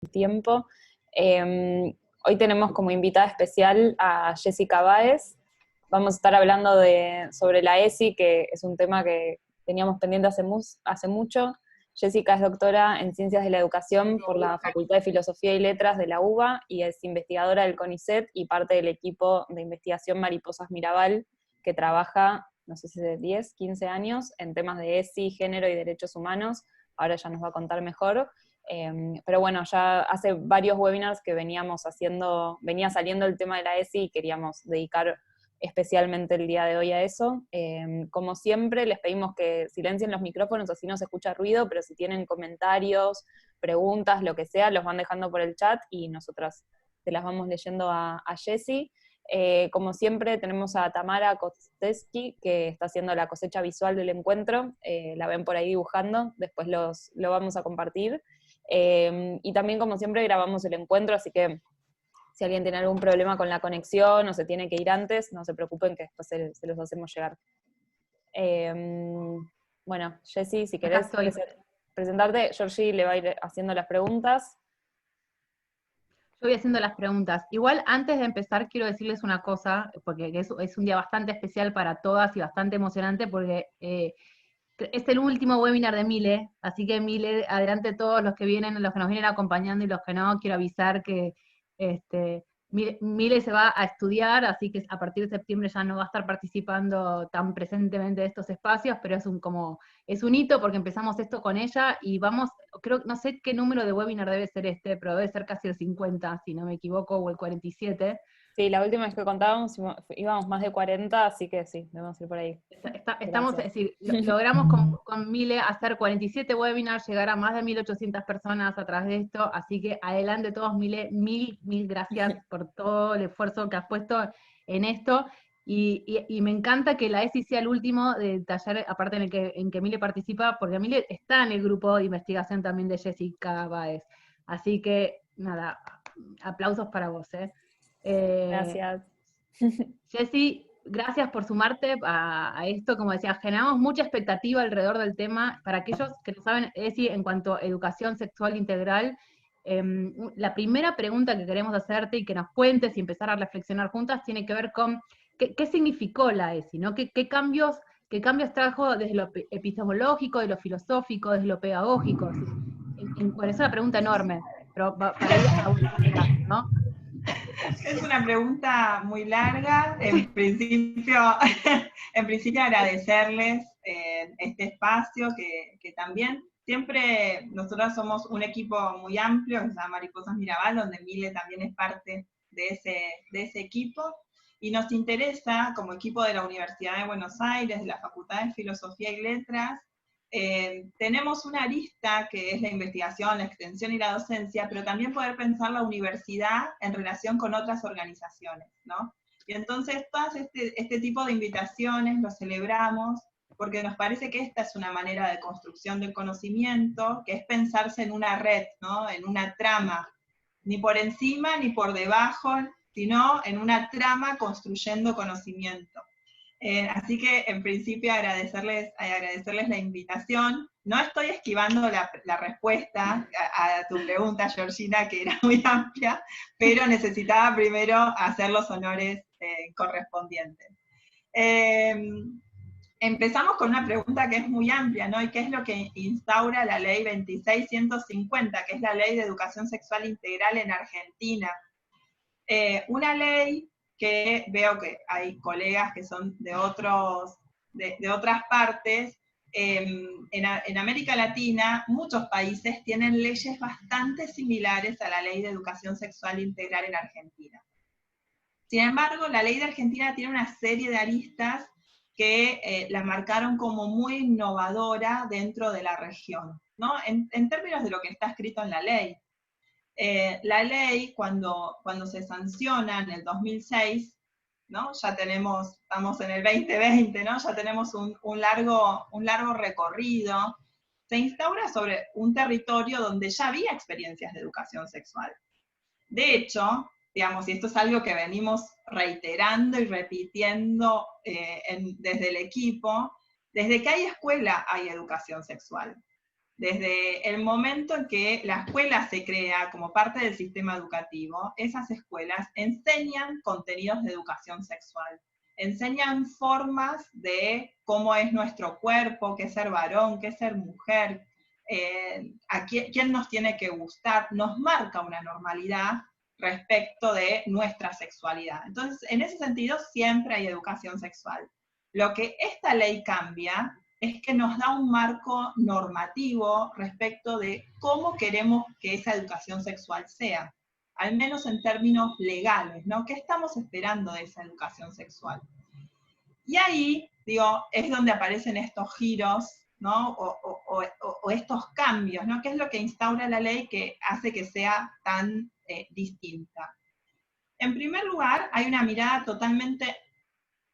tiempo. Hoy tenemos como invitada especial a Jessica Báez. Vamos a estar hablando sobre la ESI, que es un tema que teníamos pendiente hace mucho. Jessica es doctora en Ciencias de la Educación por la Facultad de Filosofía y Letras de la UBA y es investigadora del CONICET y parte del equipo de investigación Mariposas Mirabal, que trabaja, no sé si de 10, 15 años, en temas de ESI, género y derechos humanos. Ahora ya nos va a contar mejor. Pero bueno, ya hace varios webinars que venía saliendo el tema de la ESI y queríamos dedicar especialmente el día de hoy a eso. Como siempre, les pedimos que silencien los micrófonos, así no se escucha ruido, pero si tienen comentarios, preguntas, lo que sea, los van dejando por el chat y nosotras te las vamos leyendo a Jessie. Como siempre, tenemos a Tamara Kosteski, que está haciendo la cosecha visual del encuentro. La ven por ahí dibujando, después lo vamos a compartir. Y también, como siempre, grabamos el encuentro, así que si alguien tiene algún problema con la conexión o se tiene que ir antes, no se preocupen que después se los hacemos llegar. Bueno, Jessie, si querés presentarte, Georgie le va a ir haciendo las preguntas. Yo voy haciendo las preguntas. Igual, antes de empezar, quiero decirles una cosa, porque es un día bastante especial para todas y bastante emocionante, porque es el último webinar de Mile, así que Mile, adelante todos los que nos vienen acompañando y los que no, quiero avisar que Mile se va a estudiar, así que a partir de septiembre ya no va a estar participando tan presentemente de estos espacios, pero es un hito porque empezamos esto con ella y no sé qué número de webinar debe ser pero debe ser casi el 50, si no me equivoco, o el 47. Sí, la última vez que contábamos íbamos más de 40, así que sí, debemos ir por ahí. Es decir, logramos con Mile hacer 47 webinars, llegar a más de 1.800 personas a través de esto, así que adelante todos, Mile, mil gracias por todo el esfuerzo que has puesto en esto, y me encanta que la ESI sea el último de taller, aparte en que Mile participa, porque Mile está en el grupo de investigación también de Jessica Báez, así que nada, aplausos para vos. Gracias. Jessy, gracias por sumarte a esto. Como decía, generamos mucha expectativa alrededor del tema. Para aquellos que no saben, Jessy, en cuanto a educación sexual integral, la primera pregunta que queremos hacerte y que nos cuentes y empezar a reflexionar juntas tiene que ver con qué significó la ESI, ¿no? ¿Qué cambios trajo desde lo epistemológico, de lo filosófico, desde lo pedagógico? Bueno, es una pregunta enorme, pero para ir a ¿no? Es una pregunta muy larga. En principio agradecerles este espacio que también siempre nosotros somos un equipo muy amplio que se llama Mariposas Mirabal, donde Mile también es parte de ese equipo, y nos interesa como equipo de la Universidad de Buenos Aires, de la Facultad de Filosofía y Letras. Tenemos una arista que es la investigación, la extensión y la docencia, pero también poder pensar la universidad en relación con otras organizaciones, ¿no? Y entonces todas este tipo de invitaciones los celebramos porque nos parece que esta es una manera de construcción del conocimiento, que es pensarse en una red, ¿no? En una trama, ni por encima ni por debajo, sino en una trama construyendo conocimiento. Así que, en principio, agradecerles la invitación. No estoy esquivando la respuesta a tu pregunta, Georgina, que era muy amplia, pero necesitaba primero hacer los honores correspondientes. Empezamos con una pregunta que es muy amplia, ¿no? ¿Y qué es lo que instaura la ley 26.150, que es la Ley de Educación Sexual Integral en Argentina? Una ley que veo que hay colegas que son de otras partes. En América Latina, muchos países tienen leyes bastante similares a la Ley de Educación Sexual Integral en Argentina. Sin embargo, la ley de Argentina tiene una serie de aristas que la marcaron como muy innovadora dentro de la región, ¿no? En términos de lo que está escrito en la ley. La ley, cuando se sanciona en el 2006, ¿no? Ya estamos en el 2020, ¿no? Ya tenemos un largo recorrido. Se instaura sobre un territorio donde ya había experiencias de educación sexual. De hecho, digamos, y esto es algo que venimos reiterando y repitiendo desde el equipo, desde que hay escuela hay educación sexual. Desde el momento en que la escuela se crea como parte del sistema educativo, esas escuelas enseñan contenidos de educación sexual, enseñan formas de cómo es nuestro cuerpo, qué es ser varón, qué es ser mujer, a quién nos tiene que gustar, nos marca una normalidad respecto de nuestra sexualidad. Entonces, en ese sentido, siempre hay educación sexual. Lo que esta ley cambia es que nos da un marco normativo respecto de cómo queremos que esa educación sexual sea, al menos en términos legales, ¿no? ¿Qué estamos esperando de esa educación sexual? Y ahí, digo, es donde aparecen estos giros, ¿no? O estos cambios, ¿no? ¿Qué es lo que instaura la ley que hace que sea tan distinta? En primer lugar, hay una mirada totalmente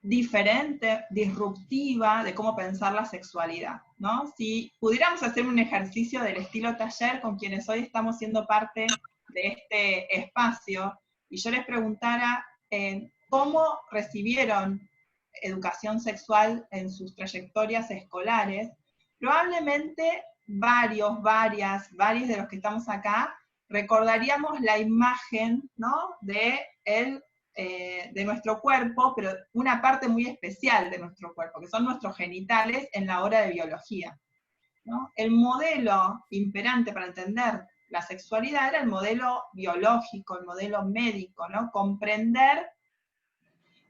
diferente, disruptiva de cómo pensar la sexualidad, ¿no? Si pudiéramos hacer un ejercicio del estilo taller con quienes hoy estamos siendo parte de este espacio, y yo les preguntara cómo recibieron educación sexual en sus trayectorias escolares, probablemente varios de los que estamos acá recordaríamos la imagen, ¿no? De nuestro cuerpo, pero una parte muy especial de nuestro cuerpo, que son nuestros genitales en la hora de biología, ¿no? El modelo imperante para entender la sexualidad era el modelo biológico, el modelo médico, ¿no? Comprender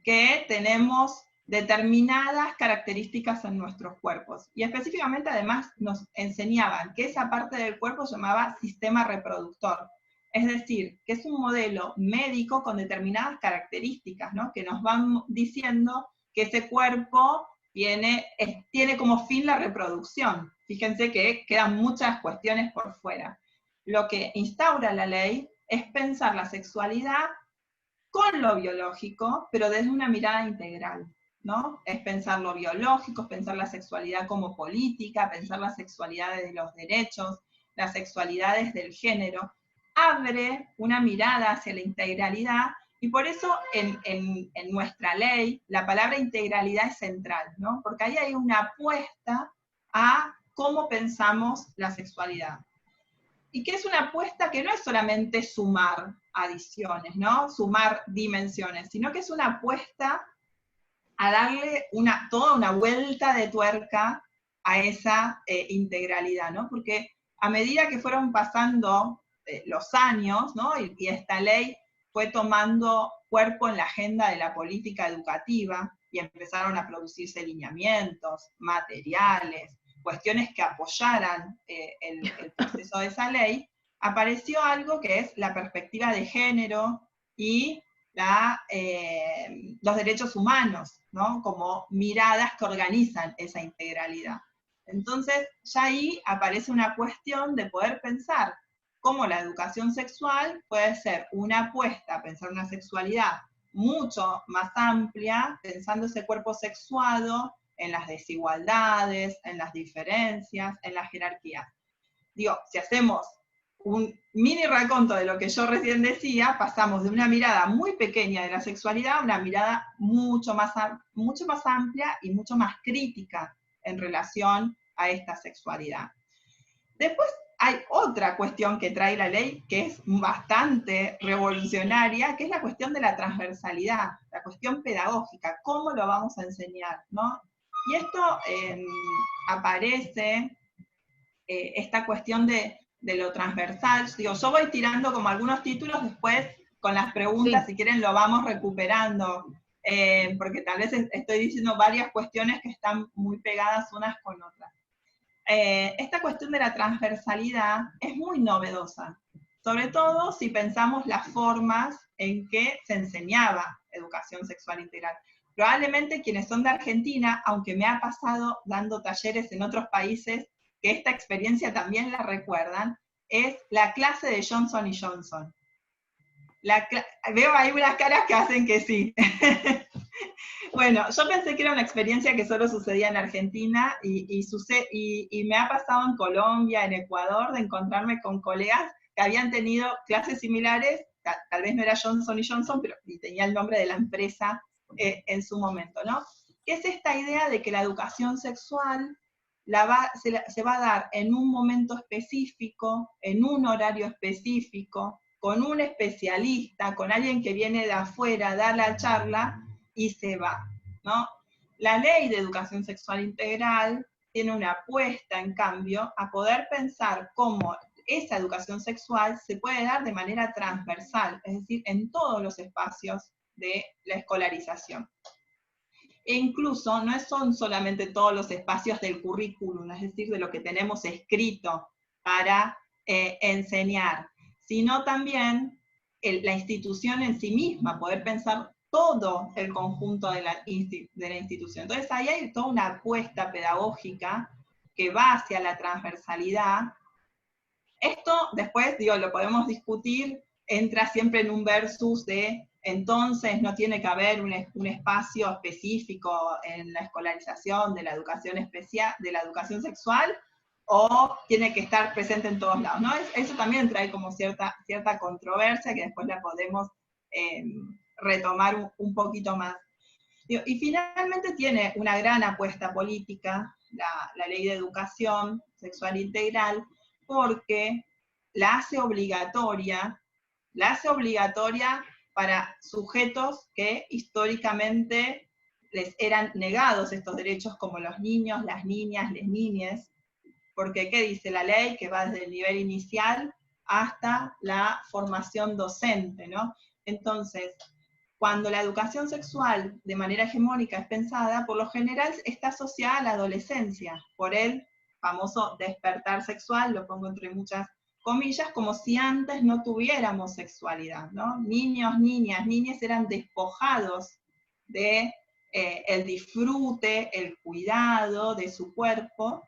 que tenemos determinadas características en nuestros cuerpos. Y específicamente además nos enseñaban que esa parte del cuerpo se llamaba sistema reproductor. Es decir, que es un modelo médico con determinadas características, ¿no? Que nos van diciendo que ese cuerpo tiene como fin la reproducción. Fíjense que quedan muchas cuestiones por fuera. Lo que instaura la ley es pensar la sexualidad con lo biológico, pero desde una mirada integral, ¿no? Es pensar lo biológico, es pensar la sexualidad como política, pensar las sexualidades de los derechos, las sexualidades del género, abre una mirada hacia la integralidad, y por eso en nuestra ley la palabra integralidad es central, ¿no? Porque ahí hay una apuesta a cómo pensamos la sexualidad. Y que es una apuesta que no es solamente sumar adiciones, ¿no? Sumar dimensiones, sino que es una apuesta a darle toda una vuelta de tuerca a esa integralidad, ¿no? Porque a medida que fueron pasando los años, ¿no? Y esta ley fue tomando cuerpo en la agenda de la política educativa, y empezaron a producirse lineamientos, materiales, cuestiones que apoyaran el proceso de esa ley, apareció algo que es la perspectiva de género y los derechos humanos, ¿no? Como miradas que organizan esa integralidad. Entonces, ya ahí aparece una cuestión de poder pensar cómo la educación sexual puede ser una apuesta a pensar una sexualidad mucho más amplia, pensando ese cuerpo sexuado en las desigualdades, en las diferencias, en las jerarquías. Digo, si hacemos un mini raconto de lo que yo recién decía, pasamos de una mirada muy pequeña de la sexualidad a una mirada mucho más amplia y mucho más crítica en relación a esta sexualidad. Después hay otra cuestión que trae la ley que es bastante revolucionaria, que es la cuestión de la transversalidad, la cuestión pedagógica, cómo lo vamos a enseñar, ¿no? Y esto aparece, esta cuestión de lo transversal. Digo, yo voy tirando como algunos títulos, después con las preguntas, sí, si quieren lo vamos recuperando, porque tal vez estoy diciendo varias cuestiones que están muy pegadas unas con otras. Esta cuestión de la transversalidad es muy novedosa, sobre todo si pensamos las formas en que se enseñaba educación sexual integral. Probablemente quienes son de Argentina, aunque me ha pasado dando talleres en otros países, que esta experiencia también la recuerdan, es la clase de Johnson & Johnson. Veo ahí unas caras que hacen que sí. Bueno, yo pensé que era una experiencia que solo sucedía en Argentina, y me ha pasado en Colombia, en Ecuador, de encontrarme con colegas que habían tenido clases similares, tal vez no era Johnson & Johnson, pero tenía el nombre de la empresa en su momento, ¿no? ¿Qué es esta idea de que la educación sexual se va a dar en un momento específico, en un horario específico, con un especialista, con alguien que viene de afuera a dar la charla y se va, ¿no? La ley de educación sexual integral tiene una apuesta, en cambio, a poder pensar cómo esa educación sexual se puede dar de manera transversal, es decir, en todos los espacios de la escolarización. E incluso no son solamente todos los espacios del currículum, es decir, de lo que tenemos escrito para enseñar, sino también la institución en sí misma, poder pensar todo el conjunto de la institución. Entonces ahí hay toda una apuesta pedagógica que va hacia la transversalidad. Esto después, digo, lo podemos discutir, entra siempre en un versus de, entonces no tiene que haber un espacio específico en la escolarización de la educación especial, de la educación sexual, o tiene que estar presente en todos lados, ¿no? Eso también trae como cierta controversia que después la podemos retomar un poquito más. Y finalmente tiene una gran apuesta política, la ley de educación sexual integral, porque la hace obligatoria para sujetos que históricamente les eran negados estos derechos, como los niños, las niñas, les niñes, porque ¿qué dice la ley? Que va desde el nivel inicial hasta la formación docente, ¿no? Entonces, cuando la educación sexual de manera hegemónica es pensada, por lo general está asociada a la adolescencia, por el famoso despertar sexual, lo pongo entre muchas comillas, como si antes no tuviéramos sexualidad, ¿no? Niños, niñas, niñas eran despojados de el disfrute, el cuidado de su cuerpo,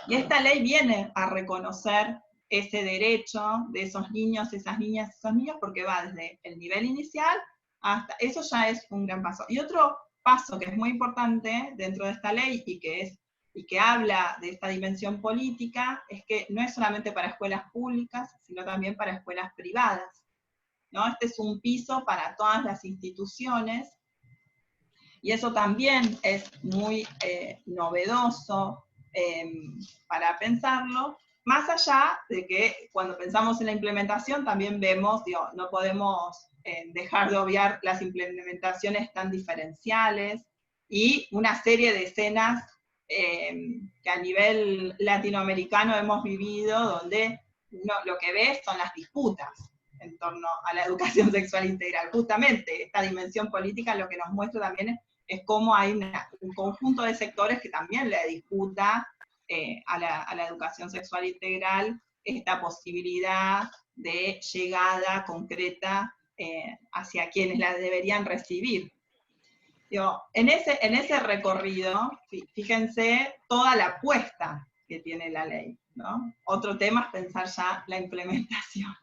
y esta ley viene a reconocer ese derecho de esos niños, esas niñas, esos niños, porque va desde el nivel inicial hasta, eso ya es un gran paso. Y otro paso que es muy importante dentro de esta ley y que habla de esta dimensión política, es que no es solamente para escuelas públicas, sino también para escuelas privadas, ¿no? Este es un piso para todas las instituciones, y eso también es muy novedoso para pensarlo, más allá de que cuando pensamos en la implementación también vemos, digo, no podemos dejar de obviar las implementaciones tan diferenciales y una serie de escenas que a nivel latinoamericano hemos vivido, donde lo que ves son las disputas en torno a la educación sexual integral. Justamente esta dimensión política lo que nos muestra también es cómo hay un conjunto de sectores que también le disputa a la educación sexual integral esta posibilidad de llegada concreta hacia quienes la deberían recibir. Digo, en ese recorrido, fíjense toda la apuesta que tiene la ley, ¿no? Otro tema es pensar ya la implementación.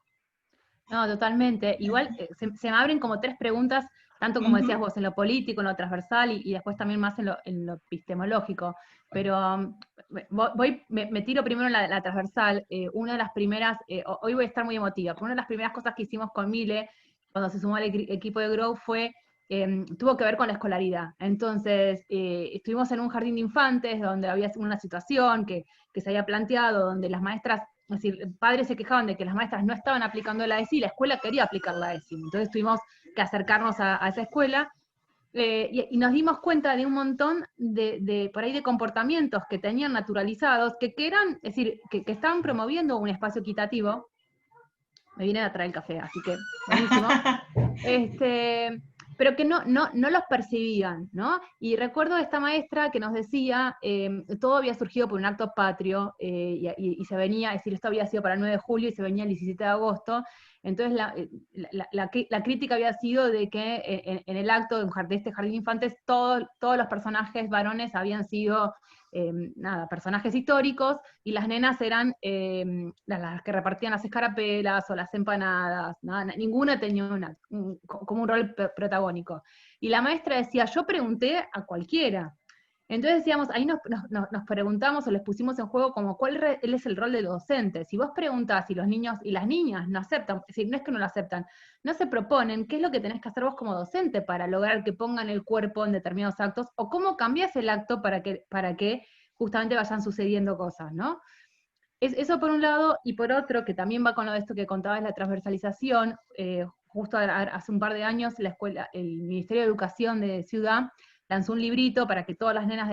No, totalmente. Igual se me abren como tres preguntas, tanto como decías vos, en lo político, en lo transversal, y después también más en lo epistemológico. Pero me tiro primero en la transversal. Una de las primeras, hoy voy a estar muy emotiva, pero una de las primeras cosas que hicimos con Mile, cuando se sumó al equipo de Grow, tuvo que ver con la escolaridad. Entonces, estuvimos en un jardín de infantes, donde había una situación que se había planteado, donde las maestras, es decir, padres se quejaban de que las maestras no estaban aplicando la ESI, y la escuela quería aplicar la ESI. Entonces tuvimos que acercarnos a esa escuela, y nos dimos cuenta de un montón por ahí de comportamientos que tenían naturalizados, que eran, es decir, que estaban promoviendo un espacio equitativo. Me viene a traer el café, así que buenísimo. Pero que no los percibían, ¿no? Y recuerdo a esta maestra que nos decía, todo había surgido por un acto patrio, y se venía, es decir, esto había sido para el 9 de julio y se venía el 17 de agosto, entonces la crítica había sido de que en el acto de este jardín de infantes todos los personajes varones habían sido personajes históricos, y las nenas eran las que repartían las escarapelas o las empanadas, ninguna tenía como un rol protagónico. Y la maestra decía, yo pregunté a cualquiera. Entonces decíamos, ahí nos preguntamos o les pusimos en juego como cuál es el rol del docente. Si vos preguntás y los niños y las niñas no aceptan, es decir, no es que no lo aceptan, no se proponen, ¿qué es lo que tenés que hacer vos como docente para lograr que pongan el cuerpo en determinados actos? O cómo cambiás el acto para que justamente vayan sucediendo cosas, ¿no? Eso por un lado, y por otro, que también va con lo de esto que contabas, la transversalización, justo hace un par de años el Ministerio de Educación de Ciudad lanzó un librito para que todas las nenas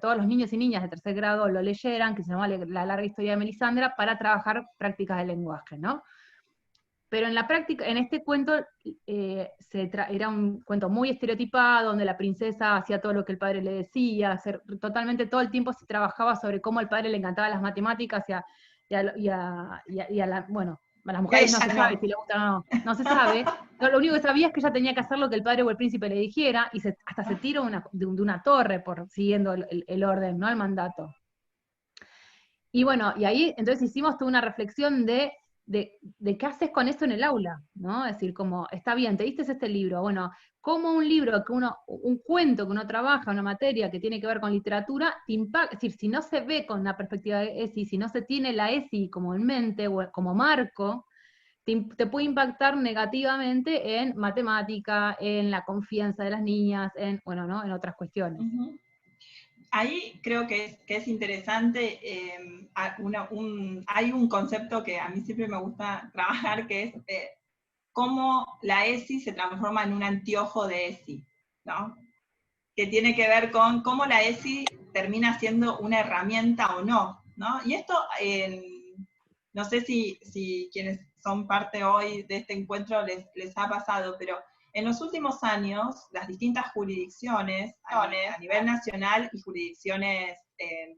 todos los niños y niñas de tercer grado lo leyeran, que se llama La larga historia de Melisandra, para trabajar prácticas de lenguaje, ¿no? Pero en la práctica, en este cuento, era un cuento muy estereotipado, donde la princesa hacía todo lo que el padre le decía, totalmente todo el tiempo se trabajaba sobre cómo al padre le encantaban las matemáticas bueno, a las mujeres no se sabe si le gustan o no, no se sabe. Lo único que sabía es que ella tenía que hacer lo que el padre o el príncipe le dijera, y hasta se tira de una torre siguiendo el orden, ¿no? El mandato. Y bueno, y ahí entonces hicimos toda una reflexión de qué haces con esto en el aula, ¿no? Es decir, como, está bien, te diste este libro, bueno, como un libro, un cuento que uno trabaja, una materia que tiene que ver con literatura, te impacta, es decir, si no se ve con una perspectiva de ESI, si no se tiene la ESI como en mente, o como marco, te puede impactar negativamente en matemática, en la confianza de las niñas, bueno, ¿no? En otras cuestiones. Uh-huh. Ahí creo que es interesante, hay un concepto que a mí siempre me gusta trabajar, que es cómo la ESI se transforma en un anteojo de ESI, ¿no? Que tiene que ver con cómo la ESI termina siendo una herramienta o no, ¿no? Y esto, no sé si quienes son parte hoy de este encuentro les ha pasado, pero en los últimos años, las distintas jurisdicciones a nivel nacional y jurisdicciones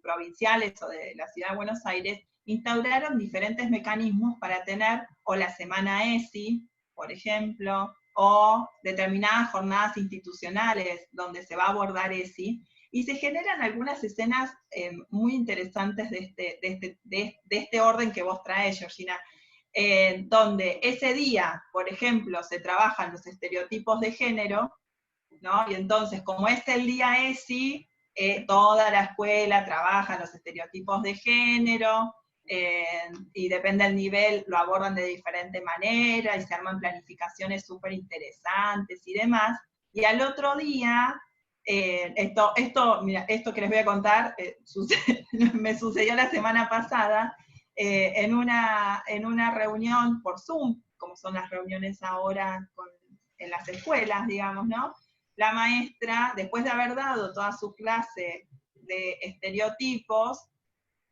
provinciales o de la Ciudad de Buenos Aires instauraron diferentes mecanismos para tener o la semana ESI, por ejemplo, o determinadas jornadas institucionales donde se va a abordar ESI, y se generan algunas escenas muy interesantes de este orden que vos traes, Georgina, donde ese día, por ejemplo, se trabajan los estereotipos de género, ¿no? Y entonces, como es el día ESI, toda la escuela trabaja los estereotipos de género, y depende del nivel, lo abordan de diferente manera, y se arman planificaciones súper interesantes y demás, y al otro día, mira, esto que les voy a contar, me sucedió la semana pasada, en una reunión por Zoom, como son las reuniones ahora en las escuelas, digamos, ¿no? La maestra, después de haber dado toda su clase de estereotipos,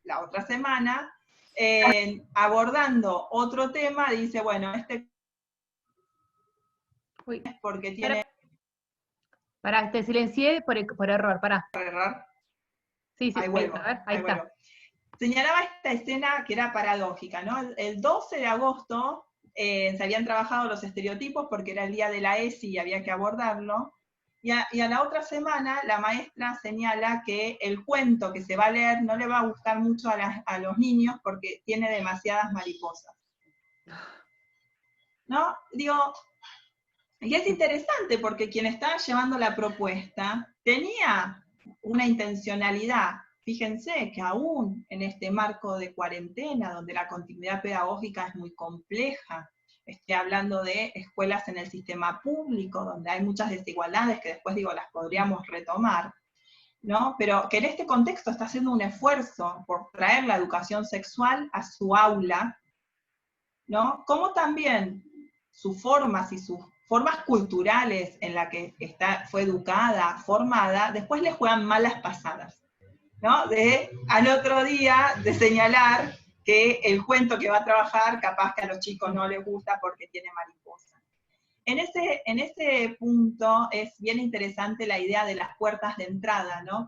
la otra semana, abordando otro tema, dice, bueno, porque tiene... Pará, te silencié por error, pará. ¿Por error? Sí, ahí vuelvo, a ver, ahí está. Vuelvo. Señalaba esta escena que era paradójica, ¿no? El 12 de agosto se habían trabajado los estereotipos porque era el día de la ESI y había que abordarlo, y a la otra semana la maestra señala que el cuento que se va a leer no le va a gustar mucho a los niños porque tiene demasiadas mariposas. ¿No? Digo, y es interesante porque quien estaba llevando la propuesta tenía una intencionalidad. Fíjense que aún en este marco de cuarentena, donde la continuidad pedagógica es muy compleja, estoy hablando de escuelas en el sistema público, donde hay muchas desigualdades que después, digo, las podríamos retomar, ¿no? Pero que en este contexto está haciendo un esfuerzo por traer la educación sexual a su aula, ¿no? Como también sus formas y sus formas culturales en la que fue educada, formada, después le juegan malas pasadas, ¿no? Al otro día de señalar que el cuento que va a trabajar capaz que a los chicos no les gusta porque tiene mariposa. En ese punto es bien interesante la idea de las puertas de entrada, ¿no?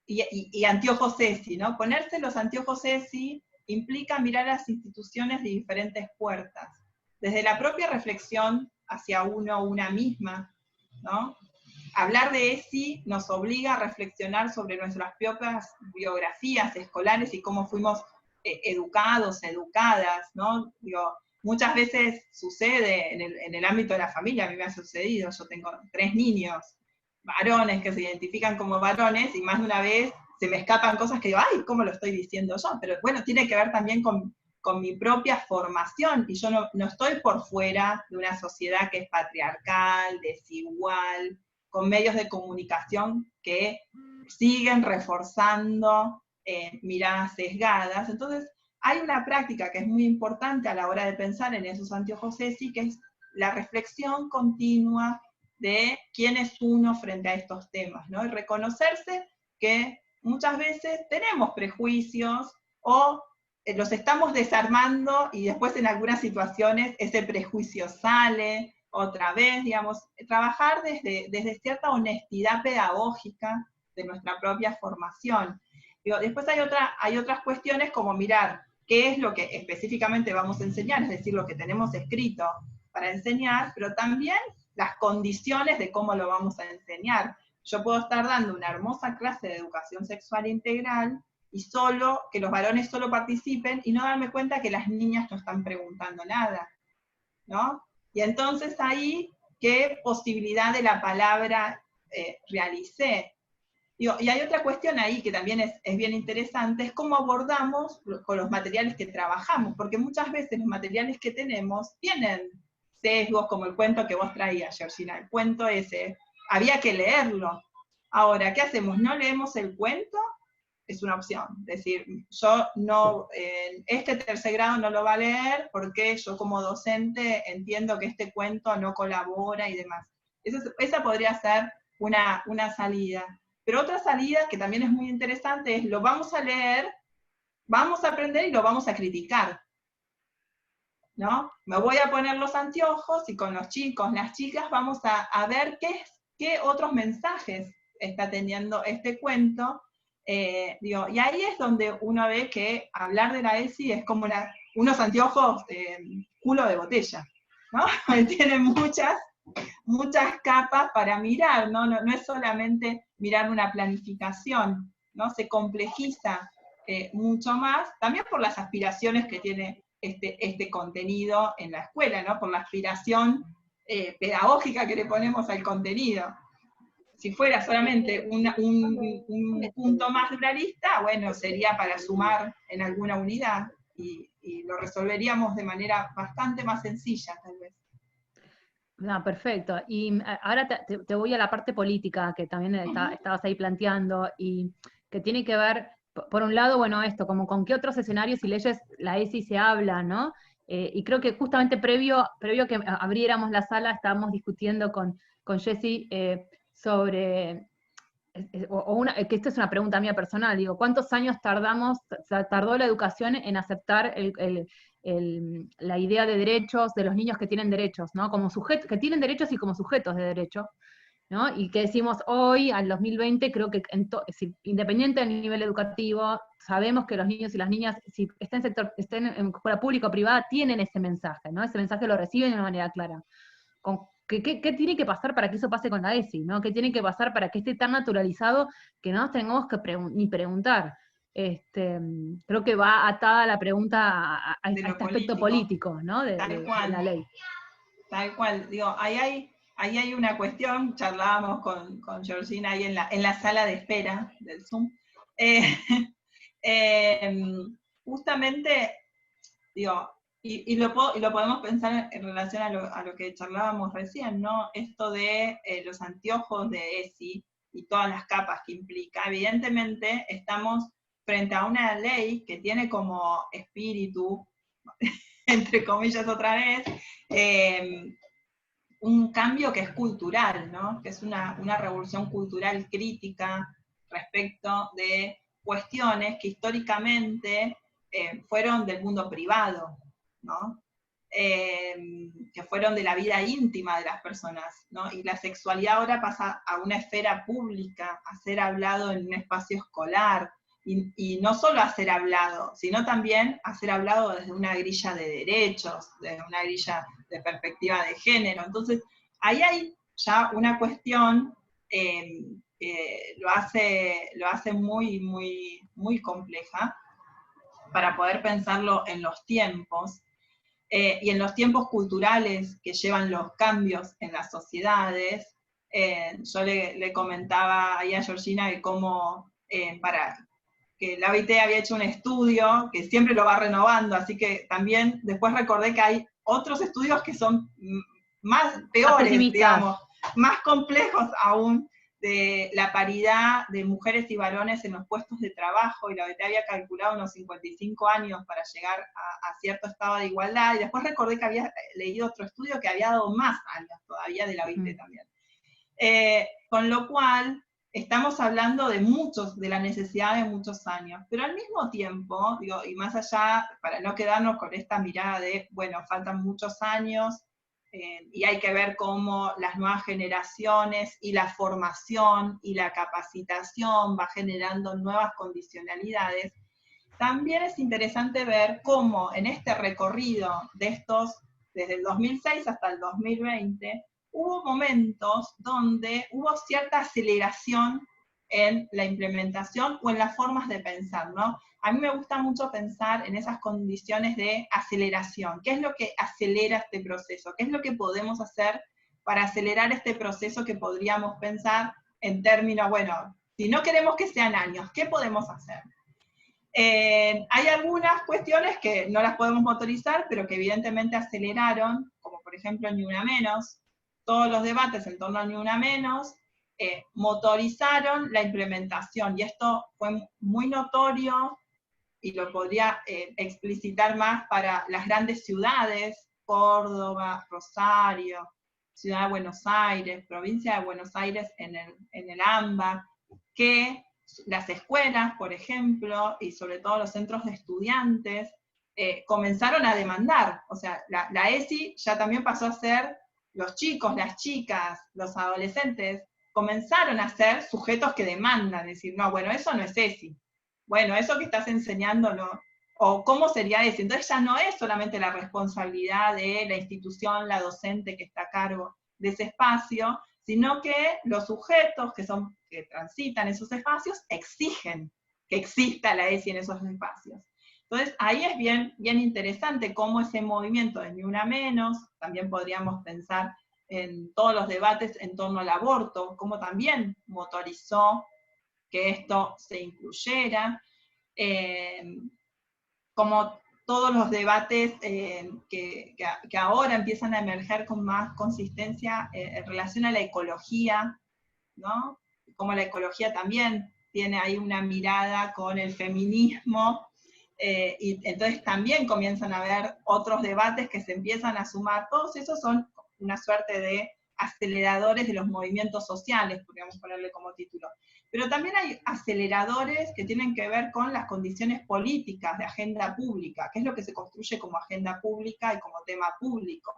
Y anteojos ESI, ¿no? Ponerse los anteojos ESI implica mirar a las instituciones de diferentes puertas, desde la propia reflexión hacia una misma, ¿no? Hablar de ESI nos obliga a reflexionar sobre nuestras propias biografías escolares y cómo fuimos educados, educadas, ¿no? Digo, muchas veces sucede en el ámbito de la familia, a mí me ha sucedido, yo tengo 3 niños varones que se identifican como varones, y más de una vez se me escapan cosas que digo, ay, ¿cómo lo estoy diciendo yo? Pero bueno, tiene que ver también con mi propia formación, y yo no estoy por fuera de una sociedad que es patriarcal, desigual, con medios de comunicación que siguen reforzando miradas sesgadas. Entonces, hay una práctica que es muy importante a la hora de pensar en esos anteojos ESI, que es la reflexión continua de quién es uno frente a estos temas, ¿no? Y reconocerse que muchas veces tenemos prejuicios o los estamos desarmando y después en algunas situaciones ese prejuicio sale otra vez, digamos, trabajar desde cierta honestidad pedagógica de nuestra propia formación. Digo, después hay otras cuestiones como mirar qué es lo que específicamente vamos a enseñar, es decir, lo que tenemos escrito para enseñar, pero también las condiciones de cómo lo vamos a enseñar. Yo puedo estar dando una hermosa clase de educación sexual integral y que los varones solo participen y no darme cuenta que las niñas no están preguntando nada, ¿no? Y entonces ahí, ¿qué posibilidad de la palabra realicé? Digo, y hay otra cuestión ahí que también es bien interesante, es cómo abordamos con los materiales que trabajamos, porque muchas veces los materiales que tenemos tienen sesgos, como el cuento que vos traías, Georgina, el cuento ese, había que leerlo. Ahora, ¿qué hacemos? ¿No leemos el cuento? Es una opción. Es decir, yo no, este tercer grado no lo va a leer porque yo como docente entiendo que este cuento no colabora y demás. Esa podría ser una salida. Pero otra salida que también es muy interesante es, lo vamos a leer, vamos a aprender y lo vamos a criticar, ¿no? Me voy a poner los anteojos y con los chicos, las chicas, vamos a ver qué otros mensajes está teniendo este cuento. Digo, y ahí es donde uno ve que hablar de la ESI es como unos anteojos culo de botella, ¿no? Tienen muchas capas para mirar, ¿no? No es solamente mirar una planificación, ¿no? Se complejiza mucho más, también por las aspiraciones que tiene este contenido en la escuela, ¿no? Por la aspiración pedagógica que le ponemos al contenido. Si fuera solamente un punto más pluralista, bueno, sería para sumar en alguna unidad, y lo resolveríamos de manera bastante más sencilla, tal vez. No, perfecto. Y ahora te voy a la parte política que también estabas ahí planteando, y que tiene que ver, por un lado, bueno, esto, como con qué otros escenarios y leyes la ESI se habla, ¿no? Y creo que justamente previo a que abriéramos la sala, estábamos discutiendo con Jessy sobre, que esto es una pregunta mía personal, digo, ¿cuántos años tardó la educación en aceptar la idea de derechos de los niños que tienen derechos, ¿no? Como sujetos, que tienen derechos y como sujetos de derecho, ¿no? Y que decimos hoy, al 2020, creo que independiente del nivel educativo, sabemos que los niños y las niñas, si estén en escuela pública o privada, tienen ese mensaje, ¿no? Ese mensaje lo reciben de una manera clara. ¿Qué tiene que pasar para que eso pase con la ESI, ¿no? ¿Qué tiene que pasar para que esté tan naturalizado que no nos tengamos que ni preguntar? Creo que va atada la pregunta a este aspecto político, ¿no? De la ley. Tal cual. Digo, ahí hay una cuestión, charlábamos con Georgina ahí en la sala de espera del Zoom. Justamente, digo, y lo podemos pensar en relación a lo que charlábamos recién, ¿no? Esto de los anteojos de ESI y todas las capas que implica. Evidentemente estamos frente a una ley que tiene como espíritu, entre comillas otra vez, un cambio que es cultural, ¿no? Que es una revolución cultural crítica respecto de cuestiones que históricamente fueron del mundo privado, ¿no? Que fueron de la vida íntima de las personas, ¿no? Y la sexualidad ahora pasa a una esfera pública, a ser hablado en un espacio escolar, y no solo a ser hablado, sino también a ser hablado desde una grilla de derechos, desde una grilla de perspectiva de género. Entonces, ahí hay ya una cuestión que lo hace muy, muy, muy compleja para poder pensarlo en los tiempos, y en los tiempos culturales que llevan los cambios en las sociedades. Yo le comentaba ahí a Georgina que cómo, que la OIT había hecho un estudio que siempre lo va renovando, así que también después recordé que hay otros estudios que son peores, digamos, más complejos aún, de la paridad de mujeres y varones en los puestos de trabajo, y la OIT había calculado unos 55 años para llegar a cierto estado de igualdad, y después recordé que había leído otro estudio que había dado más años todavía de la OIT también. Con lo cual, estamos hablando de la necesidad de muchos años, pero al mismo tiempo, digo, y más allá, para no quedarnos con esta mirada de, bueno, faltan muchos años, y hay que ver cómo las nuevas generaciones y la formación y la capacitación va generando nuevas condicionalidades, también es interesante ver cómo en este recorrido de estos, desde el 2006 hasta el 2020, hubo momentos donde hubo cierta aceleración en la implementación o en las formas de pensar, ¿no? A mí me gusta mucho pensar en esas condiciones de aceleración. ¿Qué es lo que acelera este proceso? ¿Qué es lo que podemos hacer para acelerar este proceso que podríamos pensar en términos, bueno, si no queremos que sean años, ¿qué podemos hacer? Hay algunas cuestiones que no las podemos motorizar, pero que evidentemente aceleraron, como por ejemplo Ni Una Menos. Todos los debates en torno a Ni Una Menos motorizaron la implementación, y esto fue muy notorio, y lo podría explicitar más para las grandes ciudades, Córdoba, Rosario, Ciudad de Buenos Aires, provincia de Buenos Aires en el AMBA, que las escuelas, por ejemplo, y sobre todo los centros de estudiantes, comenzaron a demandar. O sea, la ESI ya también pasó a ser los chicos, las chicas, los adolescentes, comenzaron a ser sujetos que demandan, decir, no, bueno, eso no es ESI. Bueno, eso que estás enseñando no. O cómo sería ESI. Entonces ya no es solamente la responsabilidad de la institución, la docente que está a cargo de ese espacio, sino que los sujetos que transitan esos espacios exigen que exista la ESI en esos espacios. Entonces, ahí es bien interesante cómo ese movimiento de Ni Una Menos, también podríamos pensar en todos los debates en torno al aborto, cómo también motorizó que esto se incluyera, como todos los debates que ahora empiezan a emerger con más consistencia en relación a la ecología, ¿no? Como la ecología también tiene ahí una mirada con el feminismo, y entonces también comienzan a haber otros debates que se empiezan a sumar. Todos esos son una suerte de aceleradores de los movimientos sociales, podríamos ponerle como título. Pero también hay aceleradores que tienen que ver con las condiciones políticas de agenda pública, que es lo que se construye como agenda pública y como tema público.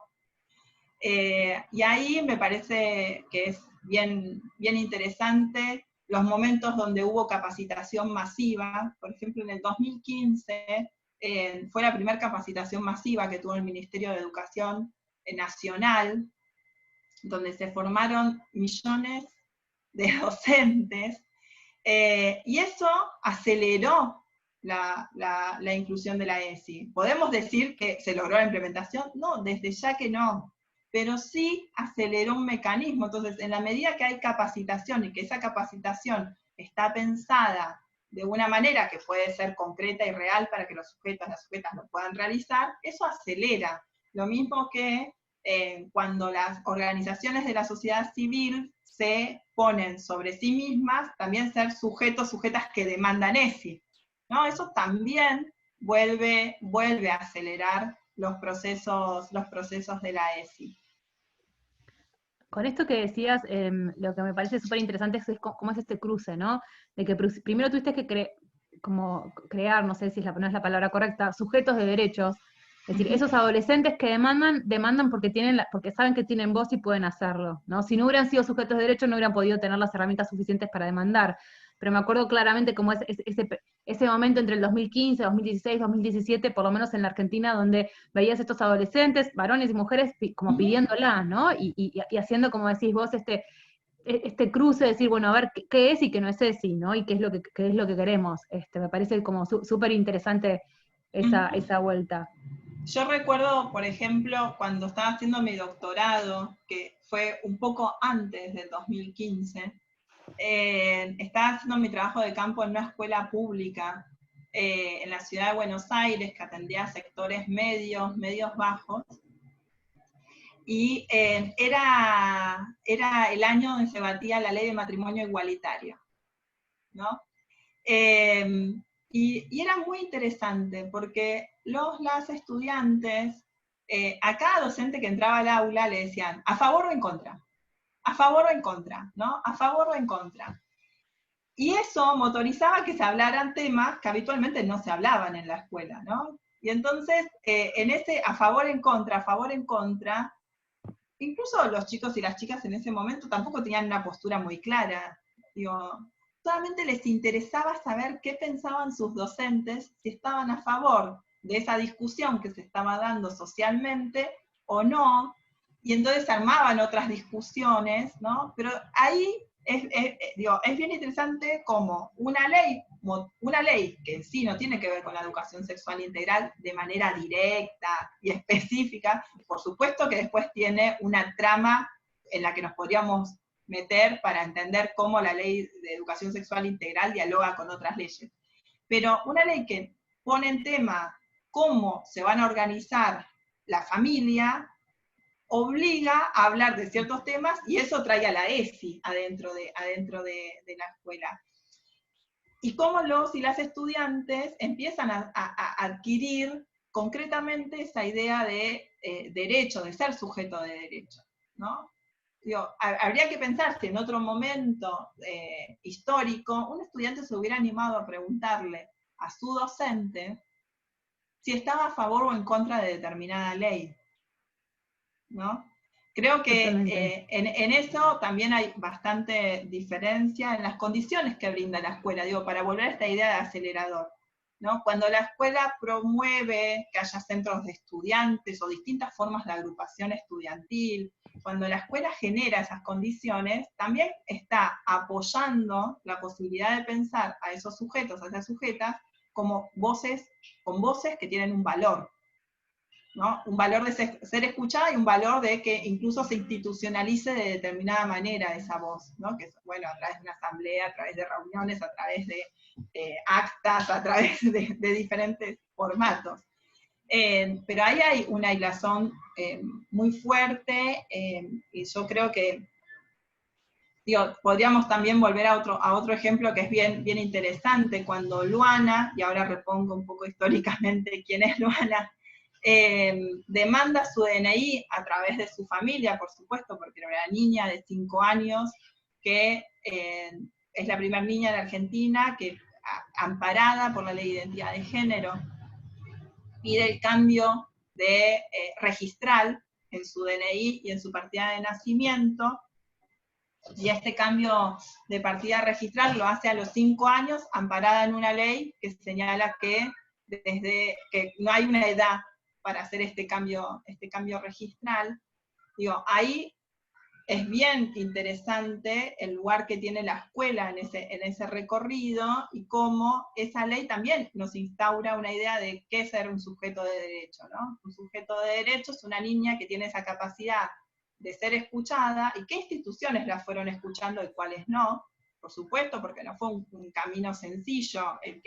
Y ahí me parece que es bien interesante los momentos donde hubo capacitación masiva. Por ejemplo, en el 2015 fue la primera capacitación masiva que tuvo el Ministerio de Educación Nacional, donde se formaron millones de docentes, y eso aceleró la inclusión de la ESI. ¿Podemos decir que se logró la implementación? No, desde ya que no, pero sí aceleró un mecanismo. Entonces, en la medida que hay capacitación y que esa capacitación está pensada de una manera que puede ser concreta y real para que los sujetos, las sujetas lo puedan realizar, eso acelera. Lo mismo que cuando las organizaciones de la sociedad civil se ponen sobre sí mismas, también ser sujetos, sujetas que demandan ESI, ¿no? Eso también vuelve a acelerar los procesos de la ESI. Con esto que decías, lo que me parece súper interesante es cómo es este cruce, ¿no? De que primero tuviste que crear, no sé si no es la palabra correcta, sujetos de derechos. Es decir, esos adolescentes que demandan porque saben que tienen voz y pueden hacerlo, ¿no? Si no hubieran sido sujetos de derechos, no hubieran podido tener las herramientas suficientes para demandar. Pero me acuerdo claramente cómo es ese momento entre el 2015, 2016, 2017, por lo menos en la Argentina, donde veías estos adolescentes, varones y mujeres, como pidiéndola, ¿no? Y haciendo, como decís vos, este cruce, decir, bueno, a ver qué es y qué no es ESI, ¿no? Y qué es lo que queremos. Me parece como súper interesante esa vuelta. Yo recuerdo, por ejemplo, cuando estaba haciendo mi doctorado, que fue un poco antes del 2015, estaba haciendo mi trabajo de campo en una escuela pública en la ciudad de Buenos Aires, que atendía a sectores medios bajos, y era el año donde se batía la ley de matrimonio igualitario, ¿no? Y era muy interesante porque las estudiantes, a cada docente que entraba al aula le decían, ¿a favor o en contra? ¿A favor o en contra? ¿No? ¿A favor o en contra? Y eso motorizaba que se hablaran temas que habitualmente no se hablaban en la escuela, ¿no? Y entonces, en ese a favor en contra, incluso los chicos y las chicas en ese momento tampoco tenían una postura muy clara. Digo, solamente les interesaba saber qué pensaban sus docentes, si estaban a favor de esa discusión que se estaba dando socialmente o no, y entonces se armaban otras discusiones, ¿no? Pero ahí es bien interesante como una ley que en sí no tiene que ver con la educación sexual integral de manera directa y específica, por supuesto que después tiene una trama en la que nos podríamos meter para entender cómo la ley de educación sexual integral dialoga con otras leyes. Pero una ley que pone en tema cómo se van a organizar la familia, obliga a hablar de ciertos temas y eso trae a la ESI adentro de la escuela. Y cómo los y las estudiantes empiezan a adquirir concretamente esa idea de derecho, de ser sujeto de derecho, ¿no? Digo, habría que pensar si en otro momento histórico un estudiante se hubiera animado a preguntarle a su docente si estaba a favor o en contra de determinada ley, ¿no? Creo que en eso también hay bastante diferencia en las condiciones que brinda la escuela, digo, para volver a esta idea de acelerador, ¿no? Cuando la escuela promueve que haya centros de estudiantes o distintas formas de agrupación estudiantil, cuando la escuela genera esas condiciones, también está apoyando la posibilidad de pensar a esos sujetos, a esas sujetas, como voces, con voces que tienen un valor, ¿no? Un valor de ser escuchada y un valor de que incluso se institucionalice de determinada manera esa voz, ¿no? Que bueno, a través de una asamblea, a través de reuniones, a través de actas, a través de diferentes formatos. Pero ahí hay una hilazón muy fuerte, y yo creo que podríamos también volver a otro ejemplo que es bien interesante, cuando Luana, y ahora repongo un poco históricamente quién es Luana, demanda su DNI a través de su familia, por supuesto, porque era una niña de 5 años, que es la primera niña de Argentina que, amparada por la ley de identidad de género, pide el cambio de registral en su DNI y en su partida de nacimiento, y este cambio de partida registral lo hace a los 5 años, amparada en una ley que señala que no hay una edad para hacer este cambio registral. Digo, ahí es bien interesante el lugar que tiene la escuela en ese recorrido, y cómo esa ley también nos instaura una idea de qué es ser un sujeto de derecho, ¿no? Un sujeto de derecho es una niña que tiene esa capacidad de ser escuchada, y qué instituciones la fueron escuchando y cuáles no, por supuesto, porque no fue un camino sencillo el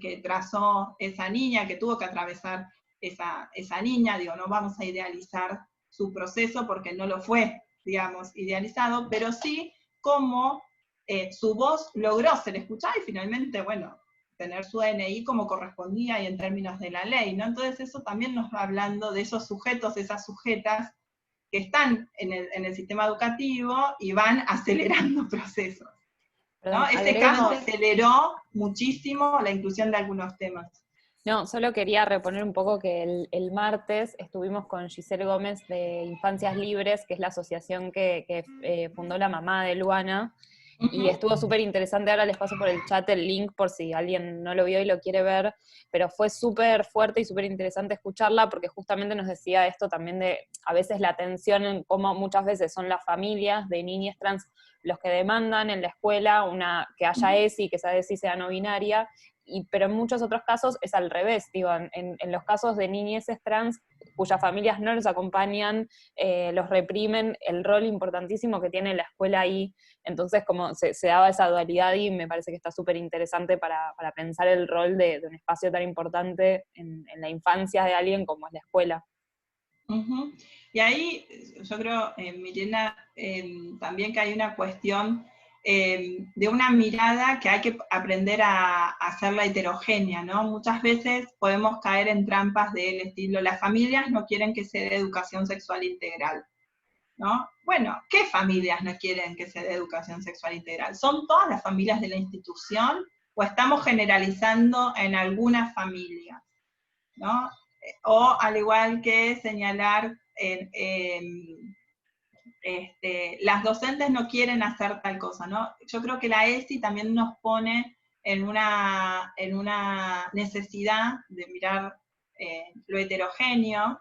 que trazó esa niña, que tuvo que atravesar esa niña. Digo, no vamos a idealizar su proceso porque no lo fue, digamos, idealizado, pero sí cómo su voz logró ser escuchada y finalmente, bueno, tener su DNI como correspondía y en términos de la ley, ¿no? Entonces eso también nos va hablando de esos sujetos, esas sujetas que están en el sistema educativo y van acelerando procesos, ¿no? Perdón, Ese cambio aceleró muchísimo la inclusión de algunos temas. No, solo quería reponer un poco que el martes estuvimos con Giselle Gómez de Infancias Libres, que es la asociación que fundó la mamá de Luana, y estuvo súper interesante. Ahora les paso por el chat el link por si alguien no lo vio y lo quiere ver, pero fue súper fuerte y súper interesante escucharla, porque justamente nos decía esto también de, a veces la tensión en cómo muchas veces son las familias de niñas trans los que demandan en la escuela que haya ESI, que esa ESI sea no binaria, pero en muchos otros casos es al revés, digo, en los casos de niñeces trans cuyas familias no los acompañan, los reprimen, el rol importantísimo que tiene la escuela ahí. Entonces como se daba esa dualidad, y me parece que está súper interesante para pensar el rol de un espacio tan importante en la infancia de alguien como es la escuela. Ujú. Y ahí yo creo, Milena, también que hay una cuestión de una mirada que hay que aprender a hacerla heterogénea, ¿no? Muchas veces podemos caer en trampas del estilo, las familias no quieren que se dé educación sexual integral, ¿no? Bueno, ¿qué familias no quieren que se dé educación sexual integral? ¿Son todas las familias de la institución o estamos generalizando en algunas familias, ¿no? O al igual que señalar, las docentes no quieren hacer tal cosa, ¿no? Yo creo que la ESI también nos pone en una necesidad de mirar lo heterogéneo,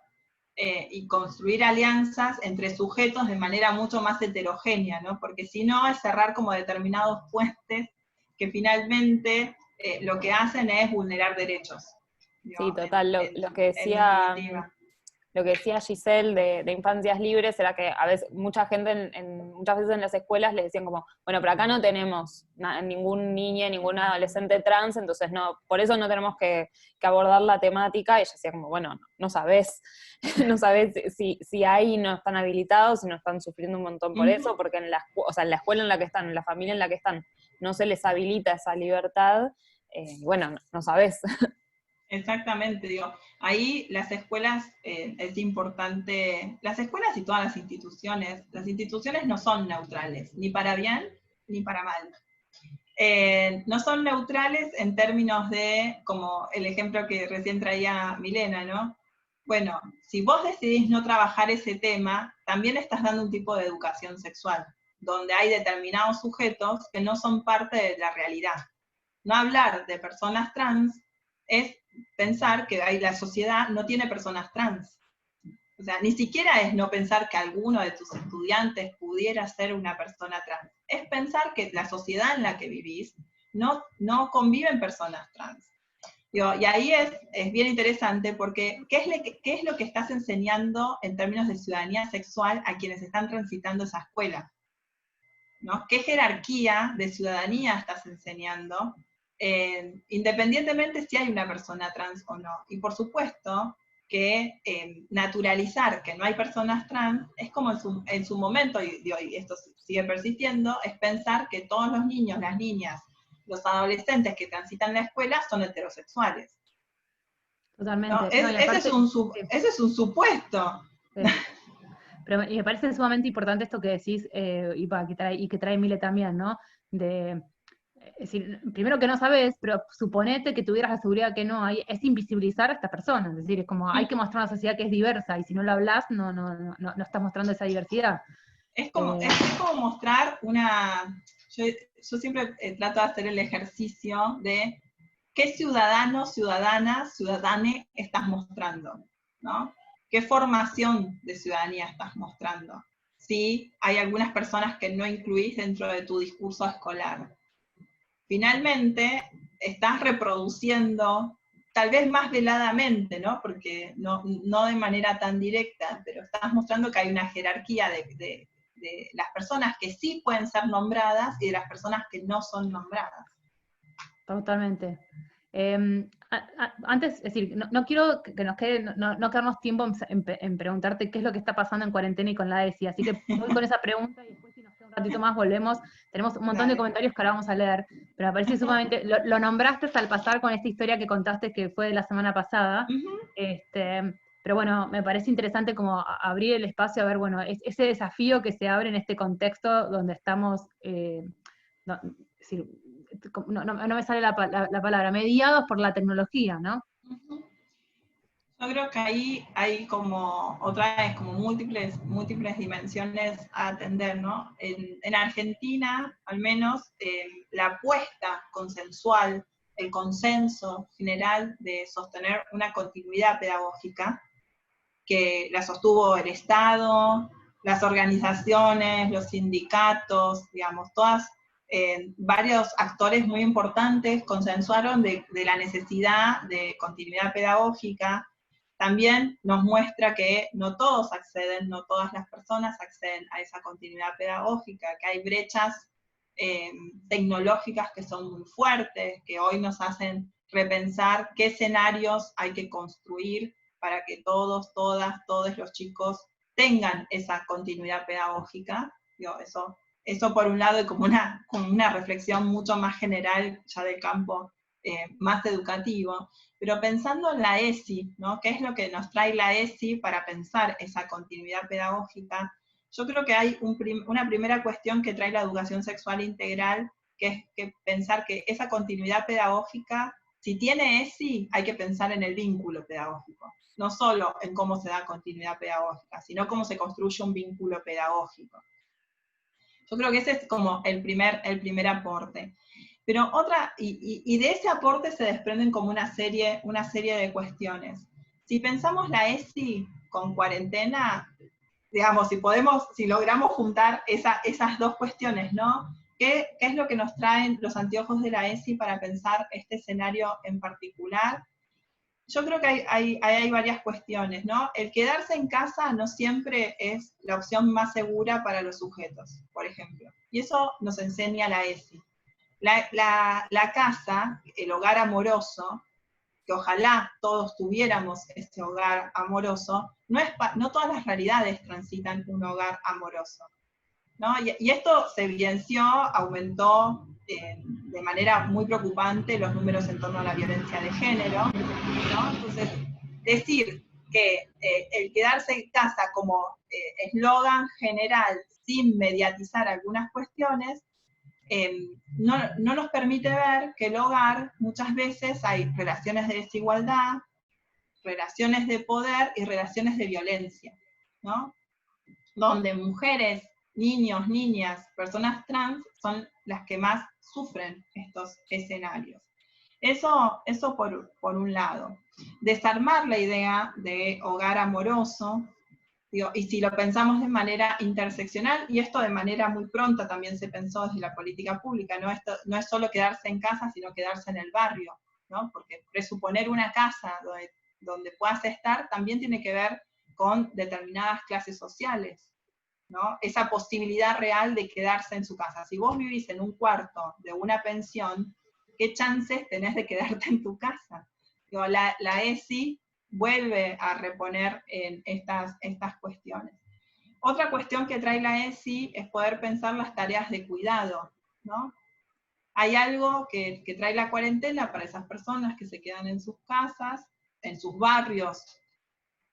y construir alianzas entre sujetos de manera mucho más heterogénea, ¿no? Porque si no es cerrar como determinados puentes que finalmente lo que hacen es vulnerar derechos. Sí, Digo, total. Lo que en decía, definitiva. lo que decía Giselle de Infancias Libres era que a veces, mucha gente, muchas veces en las escuelas les decían como, bueno, pero acá no tenemos ningún niño, ningún adolescente trans, entonces no, por eso no tenemos que abordar la temática. Y ella decía como, bueno, no sabés, no sabés si ahí no están habilitados, si no están sufriendo un montón por eso, porque en la escuela en la que están, en la familia en la que están, no se les habilita esa libertad. Bueno, no sabés. Exactamente, digo, ahí las escuelas, es importante, las escuelas y todas las instituciones no son neutrales, ni para bien ni para mal. No son neutrales en términos de, como el ejemplo que recién traía Milena, ¿no? Bueno, si vos decidís no trabajar ese tema, también estás dando un tipo de educación sexual, donde hay determinados sujetos que no son parte de la realidad. No hablar de personas trans es pensar que la sociedad no tiene personas trans. O sea, ni siquiera es no pensar que alguno de tus estudiantes pudiera ser una persona trans. Es pensar que la sociedad en la que vivís no conviven personas trans. Digo, y ahí es bien interesante porque ¿qué es lo que estás enseñando en términos de ciudadanía sexual a quienes están transitando esa escuela? ¿No? ¿Qué jerarquía de ciudadanía estás enseñando? Independientemente si hay una persona trans o no. Y por supuesto que naturalizar que no hay personas trans es como en su momento, y esto sigue persistiendo, es pensar que todos los niños, las niñas, los adolescentes que transitan la escuela son heterosexuales. Totalmente. ¿No? No, y aparte, Ese es un supuesto. sí. Pero y me parece sumamente importante esto que decís, y que trae Mile también, ¿no? Es decir, primero que no sabes, pero suponete que tuvieras la seguridad que no hay, es invisibilizar a esta persona, es decir, es como hay que mostrar una sociedad que es diversa, y si no lo hablas, no estás mostrando esa diversidad. Es como mostrar yo siempre trato de hacer el ejercicio de qué ciudadano, ciudadana, ciudadane estás mostrando, ¿no? ¿Qué formación de ciudadanía estás mostrando? Si hay algunas personas que no incluís dentro de tu discurso escolar. Finalmente, estás reproduciendo, tal vez más veladamente, ¿no? Porque no de manera tan directa, pero estás mostrando que hay una jerarquía de las personas que sí pueden ser nombradas y de las personas que no son nombradas. Totalmente. Antes, es decir, no quiero que nos quede, no quedarnos tiempo en preguntarte qué es lo que está pasando en cuarentena y con la ESI, así que voy con esa pregunta y después si nos queda un ratito más volvemos. Tenemos un montón de comentarios que ahora vamos a leer, pero me parece sumamente, lo nombraste al pasar con esta historia que contaste que fue de la semana pasada, pero bueno, me parece interesante como abrir el espacio a ver, bueno, ese desafío que se abre en este contexto donde estamos, es decir, no me sale la palabra, mediados por la tecnología, ¿no? Yo creo que ahí hay como, otra vez, como múltiples dimensiones a atender, ¿no? En Argentina, al menos, la apuesta consensual, el consenso general de sostener una continuidad pedagógica, que la sostuvo el Estado, las organizaciones, los sindicatos, digamos, varios actores muy importantes consensuaron de la necesidad de continuidad pedagógica. También nos muestra que no todos acceden, no todas las personas acceden a esa continuidad pedagógica, que hay brechas tecnológicas que son muy fuertes, que hoy nos hacen repensar qué escenarios hay que construir para que todos, todas, todos los chicos tengan esa continuidad pedagógica. Digo, eso por un lado, y como una reflexión mucho más general, ya del campo más educativo, pero pensando en la ESI, ¿no? ¿Qué es lo que nos trae la ESI para pensar esa continuidad pedagógica? Yo creo que hay una primera cuestión que trae la educación sexual integral, que es que pensar que esa continuidad pedagógica, si tiene ESI, hay que pensar en el vínculo pedagógico, no solo en cómo se da continuidad pedagógica, sino cómo se construye un vínculo pedagógico. Yo creo que ese es como el primer aporte. Pero y de ese aporte se desprenden como una serie de cuestiones. Si pensamos la ESI con cuarentena, digamos, si logramos juntar esas dos cuestiones, ¿no? ¿Qué es lo que nos traen los anteojos de la ESI para pensar este escenario en particular? Yo creo que hay varias cuestiones, ¿no? El quedarse en casa no siempre es la opción más segura para los sujetos, por ejemplo. Y eso nos enseña la ESI. La casa, el hogar amoroso, que ojalá todos tuviéramos este hogar amoroso, no todas las realidades transitan un hogar amoroso, ¿no? Y esto se evidenció, aumentó de manera muy preocupante los números en torno a la violencia de género, ¿no? Entonces, decir que el quedarse en casa como eslogan general, sin mediatizar algunas cuestiones, no nos permite ver que el hogar, muchas veces hay relaciones de desigualdad, relaciones de poder y relaciones de violencia, ¿no? Donde mujeres, niños, niñas, personas trans son las que más sufren estos escenarios. Eso por un lado. Desarmar la idea de hogar amoroso, digo, y si lo pensamos de manera interseccional, y esto de manera muy pronta también se pensó desde la política pública, ¿no? Esto no es solo quedarse en casa, sino quedarse en el barrio, ¿no? Porque presuponer una casa donde puedas estar también tiene que ver con determinadas clases sociales, ¿no? Esa posibilidad real de quedarse en su casa. Si vos vivís en un cuarto de una pensión, ¿qué chances tenés de quedarte en tu casa? Digo, la ESI vuelve a reponer en estas cuestiones. Otra cuestión que trae la ESI es poder pensar las tareas de cuidado, ¿no? Hay algo que trae la cuarentena para esas personas que se quedan en sus casas, en sus barrios,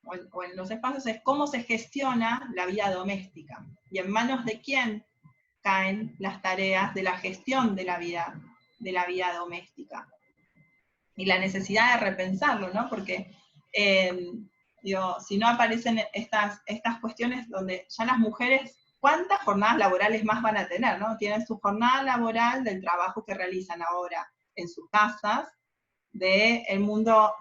o en los espacios, es cómo se gestiona la vida doméstica, y en manos de quién caen las tareas de la gestión de la vida doméstica. Y la necesidad de repensarlo, ¿no? Porque si no aparecen estas cuestiones donde ya las mujeres, ¿cuántas jornadas laborales más van a tener, no? Tienen su jornada laboral del trabajo que realizan ahora en sus casas, del mundo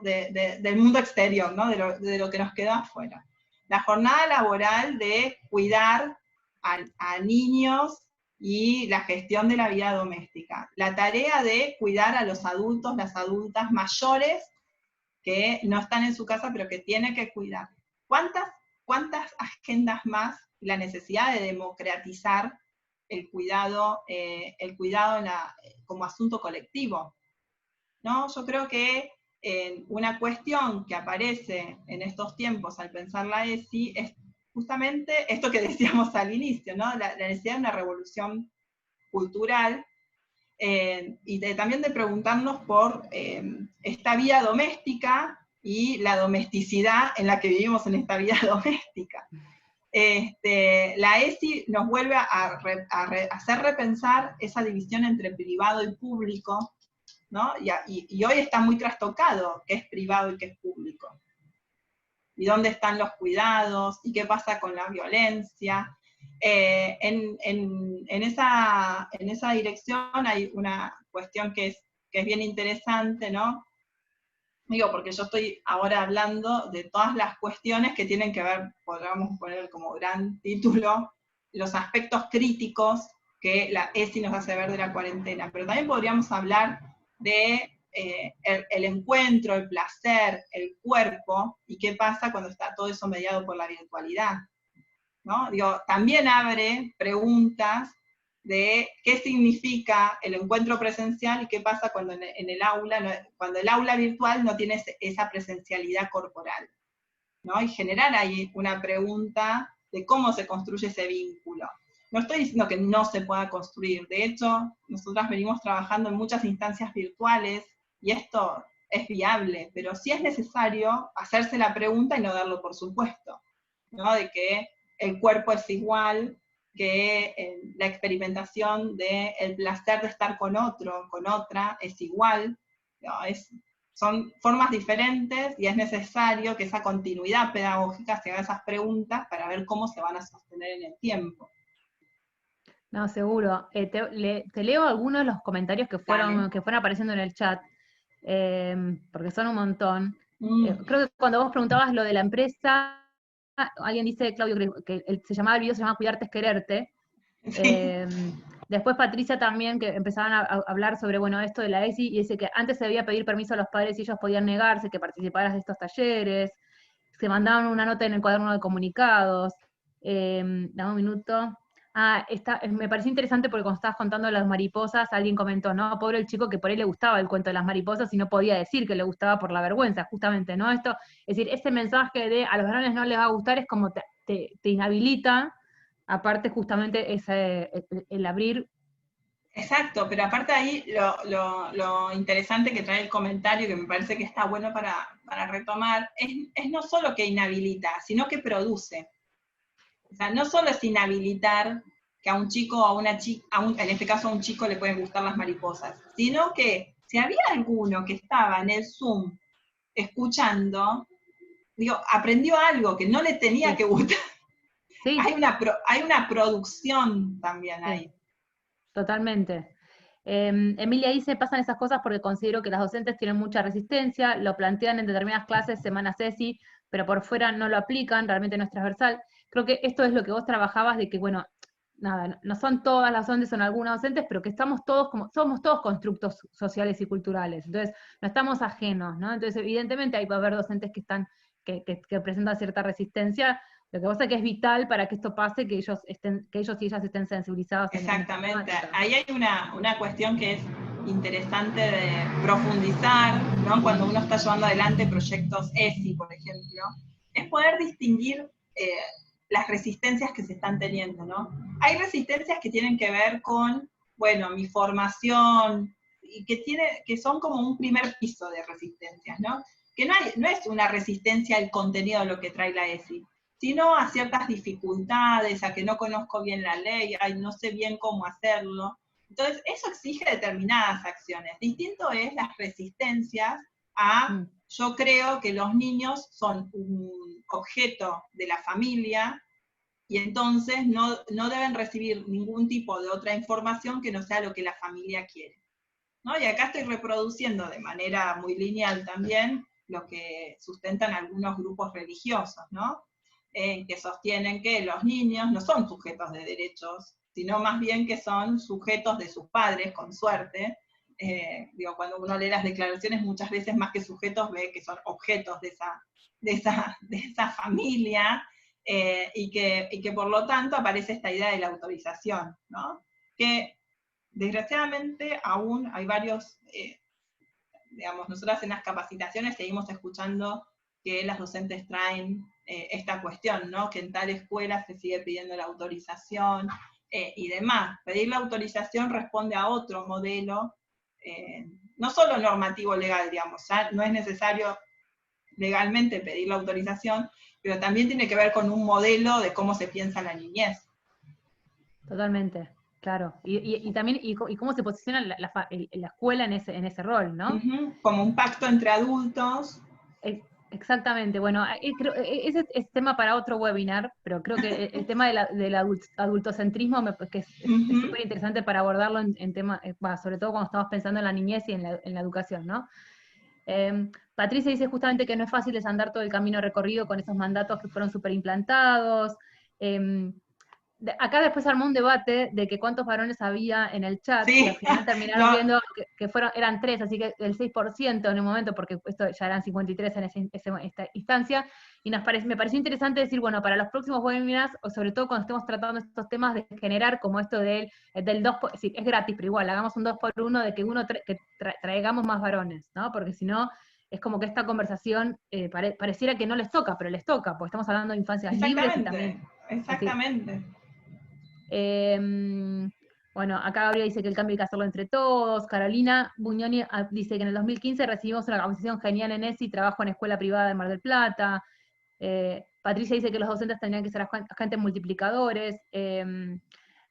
exterior, ¿no? de lo que nos queda afuera. La jornada laboral de cuidar a niños y la gestión de la vida doméstica. La tarea de cuidar a los adultos, las adultas mayores que no están en su casa pero que tienen que cuidar. ¿Cuántas agendas más? La necesidad de democratizar el cuidado como asunto colectivo, ¿no? Yo creo que una cuestión que aparece en estos tiempos al pensar la ESI es justamente esto que decíamos al inicio, ¿no? La necesidad de una revolución cultural y también de preguntarnos por esta vida doméstica y la domesticidad en la que vivimos en esta vida doméstica. La ESI nos vuelve a hacer repensar esa división entre privado y público, ¿no? Y hoy está muy trastocado qué es privado y qué es público. ¿Y dónde están los cuidados? ¿Y qué pasa con la violencia? En esa dirección hay una cuestión que es bien interesante, ¿no? Digo, porque yo estoy ahora hablando de todas las cuestiones que tienen que ver, podríamos poner como gran título, los aspectos críticos que la ESI nos hace ver de la cuarentena, pero también podríamos hablar de el encuentro, el placer, el cuerpo, y qué pasa cuando está todo eso mediado por la virtualidad, ¿no? Digo, también abre preguntas de qué significa el encuentro presencial y qué pasa cuando cuando el aula virtual no tiene esa presencialidad corporal, ¿no? Y generar ahí una pregunta de cómo se construye ese vínculo. No estoy diciendo que no se pueda construir, de hecho, nosotras venimos trabajando en muchas instancias virtuales y esto es viable, pero sí es necesario hacerse la pregunta y no darlo por supuesto, ¿no? De que el cuerpo es igual, que la experimentación del placer de estar con otro, con otra, es igual, ¿no? Son formas diferentes y es necesario que esa continuidad pedagógica se haga esas preguntas para ver cómo se van a sostener en el tiempo. No, seguro. Te leo algunos de los comentarios que fueron apareciendo en el chat, porque son un montón. Creo que cuando vos preguntabas lo de la empresa, alguien dice, Claudio, que se llamaba el video, se llama Cuidarte es Quererte. Sí. Después Patricia también, que empezaban a hablar sobre, bueno, esto de la ESI, y dice que antes se debía pedir permiso a los padres y ellos podían negarse que participaras de estos talleres, se mandaban una nota en el cuaderno de comunicados. Dame un minuto. Me pareció interesante porque cuando estabas contando las mariposas, alguien comentó, ¿no? Pobre el chico que por ahí le gustaba el cuento de las mariposas y no podía decir que le gustaba por la vergüenza, justamente, ¿no? Esto, es decir, ese mensaje de a los varones no les va a gustar es como te inhabilita. Aparte, justamente, el abrir. Exacto, pero aparte ahí lo interesante que trae el comentario, que me parece que está bueno para retomar, es no solo que inhabilita, sino que produce. O sea, no solo es inhabilitar que a un chico o a una chica, en este caso a un chico le pueden gustar las mariposas, sino que si había alguno que estaba en el Zoom escuchando, digo, aprendió algo que no le tenía que gustar. Sí. Hay una producción también ahí. Sí. Totalmente. Emilia dice, pasan esas cosas porque considero que las docentes tienen mucha resistencia, lo plantean en determinadas clases, semanas ESI, pero por fuera no lo aplican, realmente no es transversal. Creo que esto es lo que vos trabajabas, de que, bueno, nada, no son todas las docentes, son algunas docentes, pero que somos todos constructos sociales y culturales, entonces no estamos ajenos, ¿no? Entonces, evidentemente, va a haber docentes que presentan cierta resistencia. Lo que pasa es que es vital para que esto pase, que ellos y ellas estén sensibilizados. Exactamente. Ahí hay una cuestión que es interesante de profundizar, ¿no? Cuando uno está llevando adelante proyectos ESI, por ejemplo, es poder distinguir las resistencias que se están teniendo, ¿no? Hay resistencias que tienen que ver con, bueno, mi formación, y que son como un primer piso de resistencias, ¿no? Que no es una resistencia al contenido de lo que trae la ESI, sino a ciertas dificultades, a que no conozco bien la ley, ay, no sé bien cómo hacerlo. Entonces, eso exige determinadas acciones. Distinto es las resistencias a, yo creo que los niños son un objeto de la familia y entonces no deben recibir ningún tipo de otra información que no sea lo que la familia quiere, ¿no? Y acá estoy reproduciendo de manera muy lineal también lo que sustentan algunos grupos religiosos, ¿no? Que sostienen que los niños no son sujetos de derechos, sino más bien que son sujetos de sus padres, con suerte. Cuando uno lee las declaraciones, muchas veces más que sujetos ve que son objetos de esa familia, y que por lo tanto aparece esta idea de la autorización, ¿no? Que desgraciadamente aún hay varios, nosotras en las capacitaciones seguimos escuchando que las docentes traen esta cuestión, ¿no? Que en tal escuela se sigue pidiendo la autorización y demás. Pedir la autorización responde a otro modelo, no solo normativo legal, digamos, ¿ya? No es necesario legalmente pedir la autorización, pero también tiene que ver con un modelo de cómo se piensa la niñez. Totalmente, claro. Y también cómo se posiciona la escuela en ese rol, ¿no? Como un pacto entre adultos. Exactamente, bueno, ese es tema para otro webinar, pero creo que el tema del adultocentrismo que es súper interesante para abordarlo en tema, sobre todo cuando estamos pensando en la niñez y en la educación, ¿no? Patricia dice justamente que no es fácil desandar todo el camino recorrido con esos mandatos que fueron súper implantados. Acá después armó un debate de que cuántos varones había en el chat, sí. Y al final terminaron viendo que eran 3, así que el 6% en un momento, porque esto ya eran 53 en esta instancia, y me pareció interesante decir, bueno, para los próximos webinars, o sobre todo cuando estemos tratando estos temas, de generar como esto del 2, es gratis, pero igual, hagamos un 2x1 de que traigamos más varones, ¿no? Porque si no, es como que esta conversación pareciera que no les toca, pero les toca, porque estamos hablando de infancias libres y también... Exactamente. Bueno, acá Gabriela dice que el cambio hay que hacerlo entre todos. Carolina Buñoni dice que en el 2015 recibimos una capacitación genial en ESI, trabajo en escuela privada de Mar del Plata. Patricia dice que los docentes tendrían que ser agentes multiplicadores.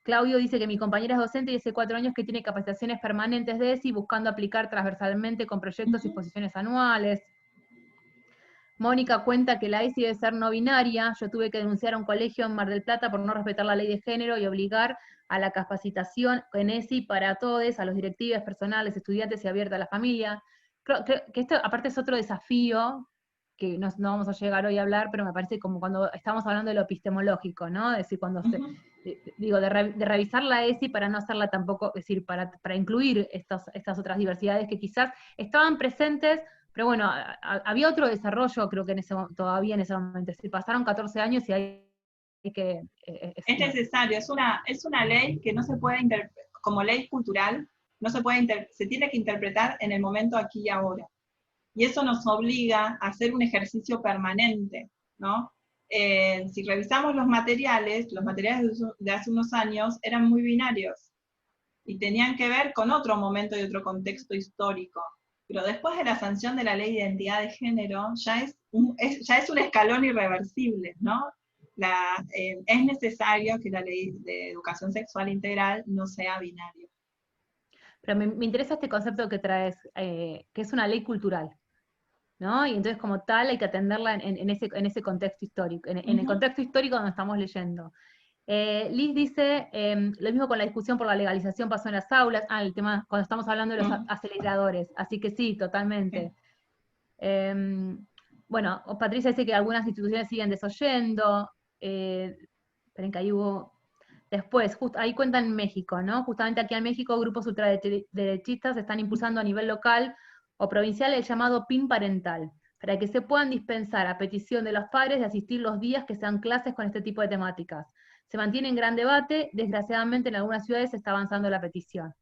Claudio dice que mi compañera es docente y hace 4 años que tiene capacitaciones permanentes de ESI, buscando aplicar transversalmente con proyectos y exposiciones anuales. Mónica cuenta que la ESI debe ser no binaria. Yo tuve que denunciar a un colegio en Mar del Plata por no respetar la ley de género y obligar a la capacitación en ESI para todos, a los directivos, personales, estudiantes y abierta a la familia. Creo que esto aparte es otro desafío, que no vamos a llegar hoy a hablar, pero me parece como cuando estamos hablando de lo epistemológico, ¿no? Es decir, cuando de revisar la ESI para no hacerla tampoco, es decir, para incluir estas otras diversidades que quizás estaban presentes, pero bueno, había otro desarrollo, creo que todavía en ese momento. Si pasaron 14 años y hay que... es necesario, es una ley que no se puede interpretar, como ley cultural, no se puede se tiene que interpretar en el momento aquí y ahora. Y eso nos obliga a hacer un ejercicio permanente, ¿no? Si revisamos los materiales de hace unos años eran muy binarios y tenían que ver con otro momento y otro contexto histórico. Pero después de la sanción de la Ley de Identidad de Género, ya es un escalón irreversible, ¿no? Es necesario que la Ley de Educación Sexual Integral no sea binaria. Pero me interesa este concepto que traes, que es una ley cultural, ¿no? Y entonces como tal hay que atenderla en ese contexto histórico, en el contexto histórico donde estamos leyendo. Liz dice, lo mismo con la discusión por la legalización pasó en las aulas, el tema cuando estamos hablando de los aceleradores, así que sí, totalmente. Bueno, Patricia dice que algunas instituciones siguen desoyendo, esperen que ahí hubo... Después, ahí cuentan México, ¿no? Justamente aquí en México, grupos ultraderechistas están impulsando a nivel local o provincial el llamado PIN parental, para que se puedan dispensar a petición de los padres de asistir los días que sean clases con este tipo de temáticas. Se mantiene en gran debate, desgraciadamente en algunas ciudades se está avanzando la petición.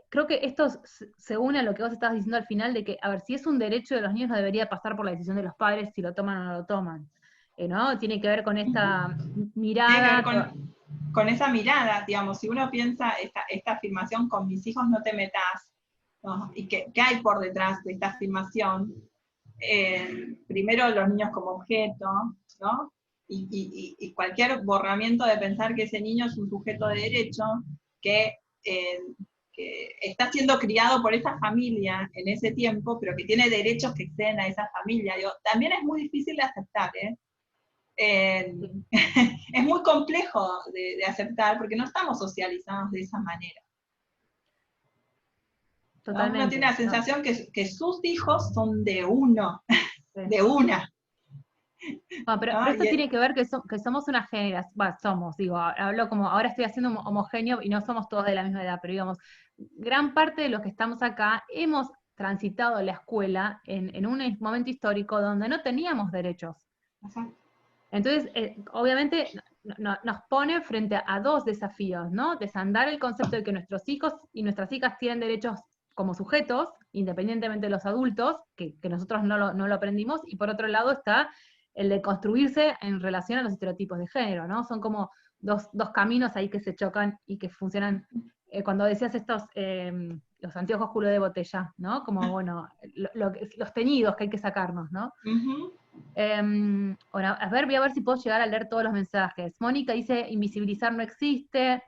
Creo que esto se une a lo que vos estabas diciendo al final, de que, a ver, si es un derecho de los niños no debería pasar por la decisión de los padres si lo toman o no lo toman, ¿no? Tiene que ver con esta mirada... Tiene que ver con esa mirada, digamos, si uno piensa esta afirmación, con mis hijos no te metas, ¿no? ¿Y qué hay por detrás de esta afirmación? Primero los niños como objeto, ¿no? Y cualquier borramiento de pensar que ese niño es un sujeto de derecho que está siendo criado por esa familia en ese tiempo, pero que tiene derechos que exceden a esa familia. Digo, también es muy difícil de aceptar, es muy complejo de aceptar porque no estamos socializados de esa manera. Totalmente. Uno tiene la sensación que sus hijos son de uno, sí. de una. No, pero esto tiene que ver que somos una generación, hablo como, ahora estoy haciendo homogéneo y no somos todos de la misma edad, pero digamos, gran parte de los que estamos acá hemos transitado la escuela en un momento histórico donde no teníamos derechos. Ajá. Entonces, obviamente nos pone frente a dos desafíos, ¿no? Desandar el concepto de que nuestros hijos y nuestras hijas tienen derechos como sujetos, independientemente de los adultos, que nosotros no lo aprendimos, y por otro lado está el de construirse en relación a los estereotipos de género, ¿no? Son como dos caminos ahí que se chocan y que funcionan. Cuando decías los anteojos culo de botella, ¿no? Como, bueno, los teñidos que hay que sacarnos, ¿no? Bueno, voy a ver si puedo llegar a leer todos los mensajes. Mónica dice, invisibilizar no existe.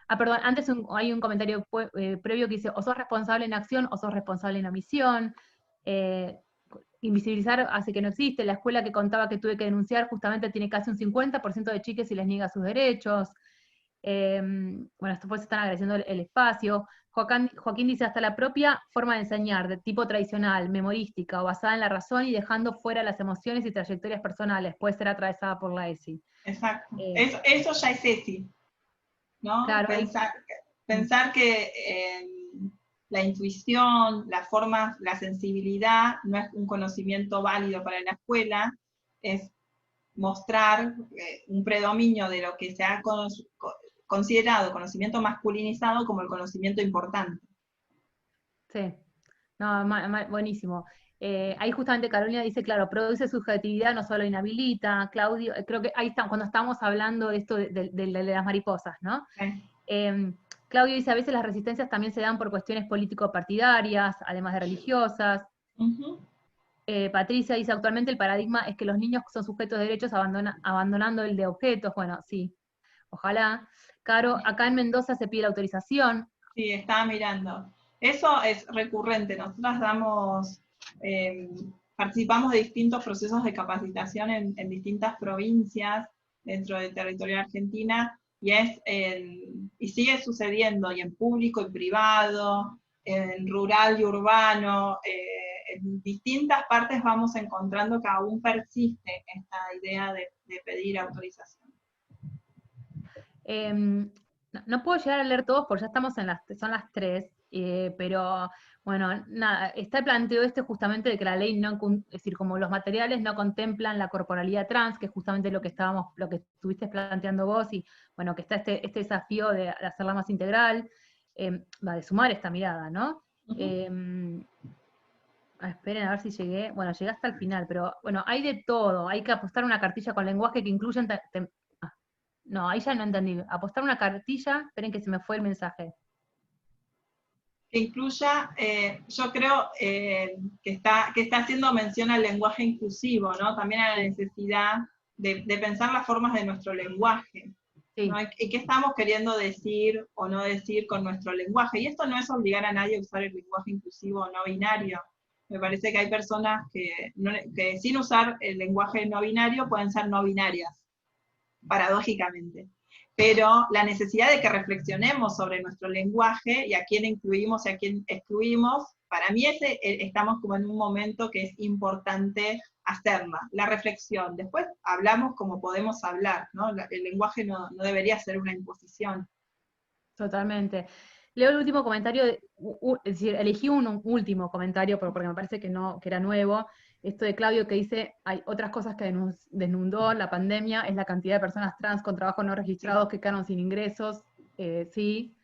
Perdón, antes hay un comentario previo que dice, o sos responsable en acción o sos responsable en omisión. Invisibilizar hace que no existe. La escuela que contaba que tuve que denunciar justamente tiene casi un 50% de chiques y les niega sus derechos. Bueno, después están agradeciendo el espacio. Joaquín dice, hasta la propia forma de enseñar, de tipo tradicional, memorística o basada en la razón y dejando fuera las emociones y trayectorias personales, puede ser atravesada por la ESI. Exacto. Eso ya es ESI, ¿no? Claro, pensar que la intuición, la sensibilidad no es un conocimiento válido para la escuela, es mostrar un predominio de lo que se ha considerado conocimiento masculinizado como el conocimiento importante. Sí, no, buenísimo. ahí justamente Carolina dice, claro, produce subjetividad, no solo inhabilita. Claudio, creo que ahí está, cuando estamos hablando de esto de las mariposas, ¿no? Sí. Claudio dice, a veces las resistencias también se dan por cuestiones político-partidarias, además de religiosas. Ujú. Patricia dice, actualmente el paradigma es que los niños son sujetos de derechos abandonando el de objetos. Bueno, sí, ojalá. Caro, acá en Mendoza se pide la autorización. Sí, estaba mirando. Eso es recurrente. Nosotras eh, participamos de distintos procesos de capacitación en distintas provincias dentro del territorio de Argentina y sigue sucediendo, y en público y privado, en rural y urbano, en distintas partes vamos encontrando que aún persiste esta idea de pedir autorización. No puedo llegar a leer todos porque ya estamos son las 3, pero bueno, nada, está el planteo justamente de que la ley no, es decir, como los materiales no contemplan la corporalidad trans, que es justamente lo que estuviste planteando vos, y bueno, que está este desafío de hacerla más integral, de sumar esta mirada, ¿no? Esperen a ver si llegué, bueno, llegué hasta el final, pero bueno, hay de todo, hay que apostar una cartilla con lenguaje que incluya no, ahí ya no entendí. Apostar una cartilla, esperen que se me fue el mensaje. Que incluya, yo creo que está haciendo mención al lenguaje inclusivo, ¿no? También a la necesidad de pensar las formas de nuestro lenguaje, Sí. ¿no? Y qué estamos queriendo decir o no decir con nuestro lenguaje. Y esto no es obligar a nadie a usar el lenguaje inclusivo o no binario. Me parece que hay personas que sin usar el lenguaje no binario pueden ser no binarias, paradójicamente. Pero la necesidad de que reflexionemos sobre nuestro lenguaje y a quién incluimos y a quién excluimos, para mí estamos como en un momento que es importante hacerla, la reflexión. Después hablamos como podemos hablar, ¿no? El lenguaje no debería ser una imposición. Totalmente. Leo el último comentario, es decir, elegí un último comentario porque me parece que era nuevo. Esto de Claudio que dice, hay otras cosas que desnudó la pandemia, es la cantidad de personas trans con trabajo no registrados que quedaron sin ingresos. Sí.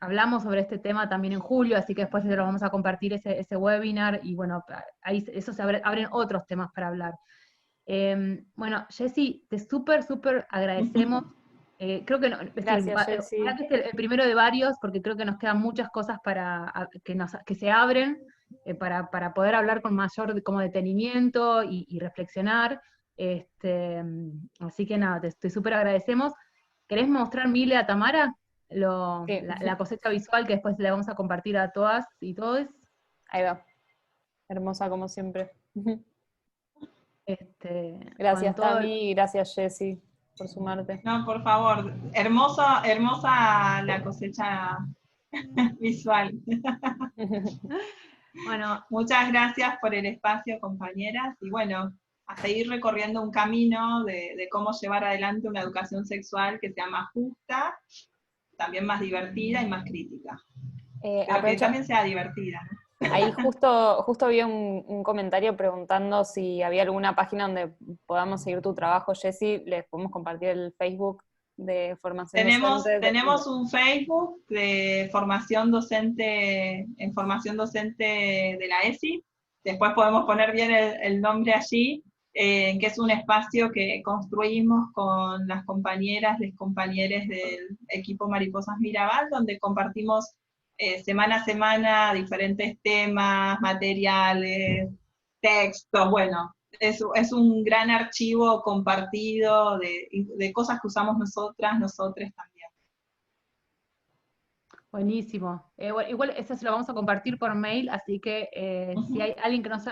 Hablamos sobre este tema también en julio, así que después lo vamos a compartir ese webinar, y bueno, ahí abren otros temas para hablar. Bueno, Jessy, te súper agradecemos. Creo que no, es decir, Gracias, Jessy. ojalá que este el primero de varios, porque creo que nos quedan muchas cosas que se abren para poder hablar con mayor como detenimiento y reflexionar. Así que nada, te súper agradecemos. ¿Querés mostrar, Mile, a Tamara Sí. la cosecha visual que después le vamos a compartir a todas y todos? Ahí va. Hermosa como siempre. Con Gracias, todo Tami, y gracias, Jessy, por sumarte. No, por favor, hermosa la cosecha visual. Bueno, Muchas gracias por el espacio, compañeras, y bueno, a seguir recorriendo un camino de cómo llevar adelante una educación sexual que sea más justa, también más divertida y más crítica. Pero que también sea divertida, ¿no? Ahí justo vi un comentario preguntando si había alguna página donde podamos seguir tu trabajo, Jessy. Les podemos compartir el Facebook de formación docente. Tenemos un Facebook de formación docente, en formación docente de la ESI. Después podemos poner bien el nombre allí, que es un espacio que construimos con las compañeras, los compañeros del equipo Mariposas Mirabal, donde compartimos semana a semana diferentes temas, materiales, textos, bueno, es un gran archivo compartido de cosas que usamos nosotros también. buenísimo. Igual eso se lo vamos a compartir por mail, así que si hay alguien que no se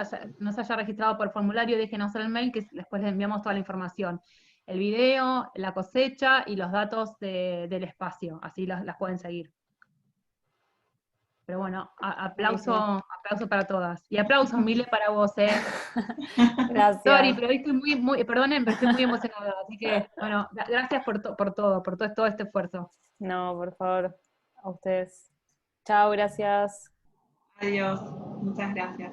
haya registrado por formulario, déjenos el mail, que después les enviamos toda la información. El video, la cosecha y los datos del espacio, así las pueden seguir. Pero bueno, aplauso para todas. Y aplausos, Mile, para vos, Gracias. Sorry, pero estoy perdonen, pero estoy muy emocionada. Así que, bueno, gracias por todo este esfuerzo. No, por favor, a ustedes. Chao, gracias. Adiós, muchas gracias.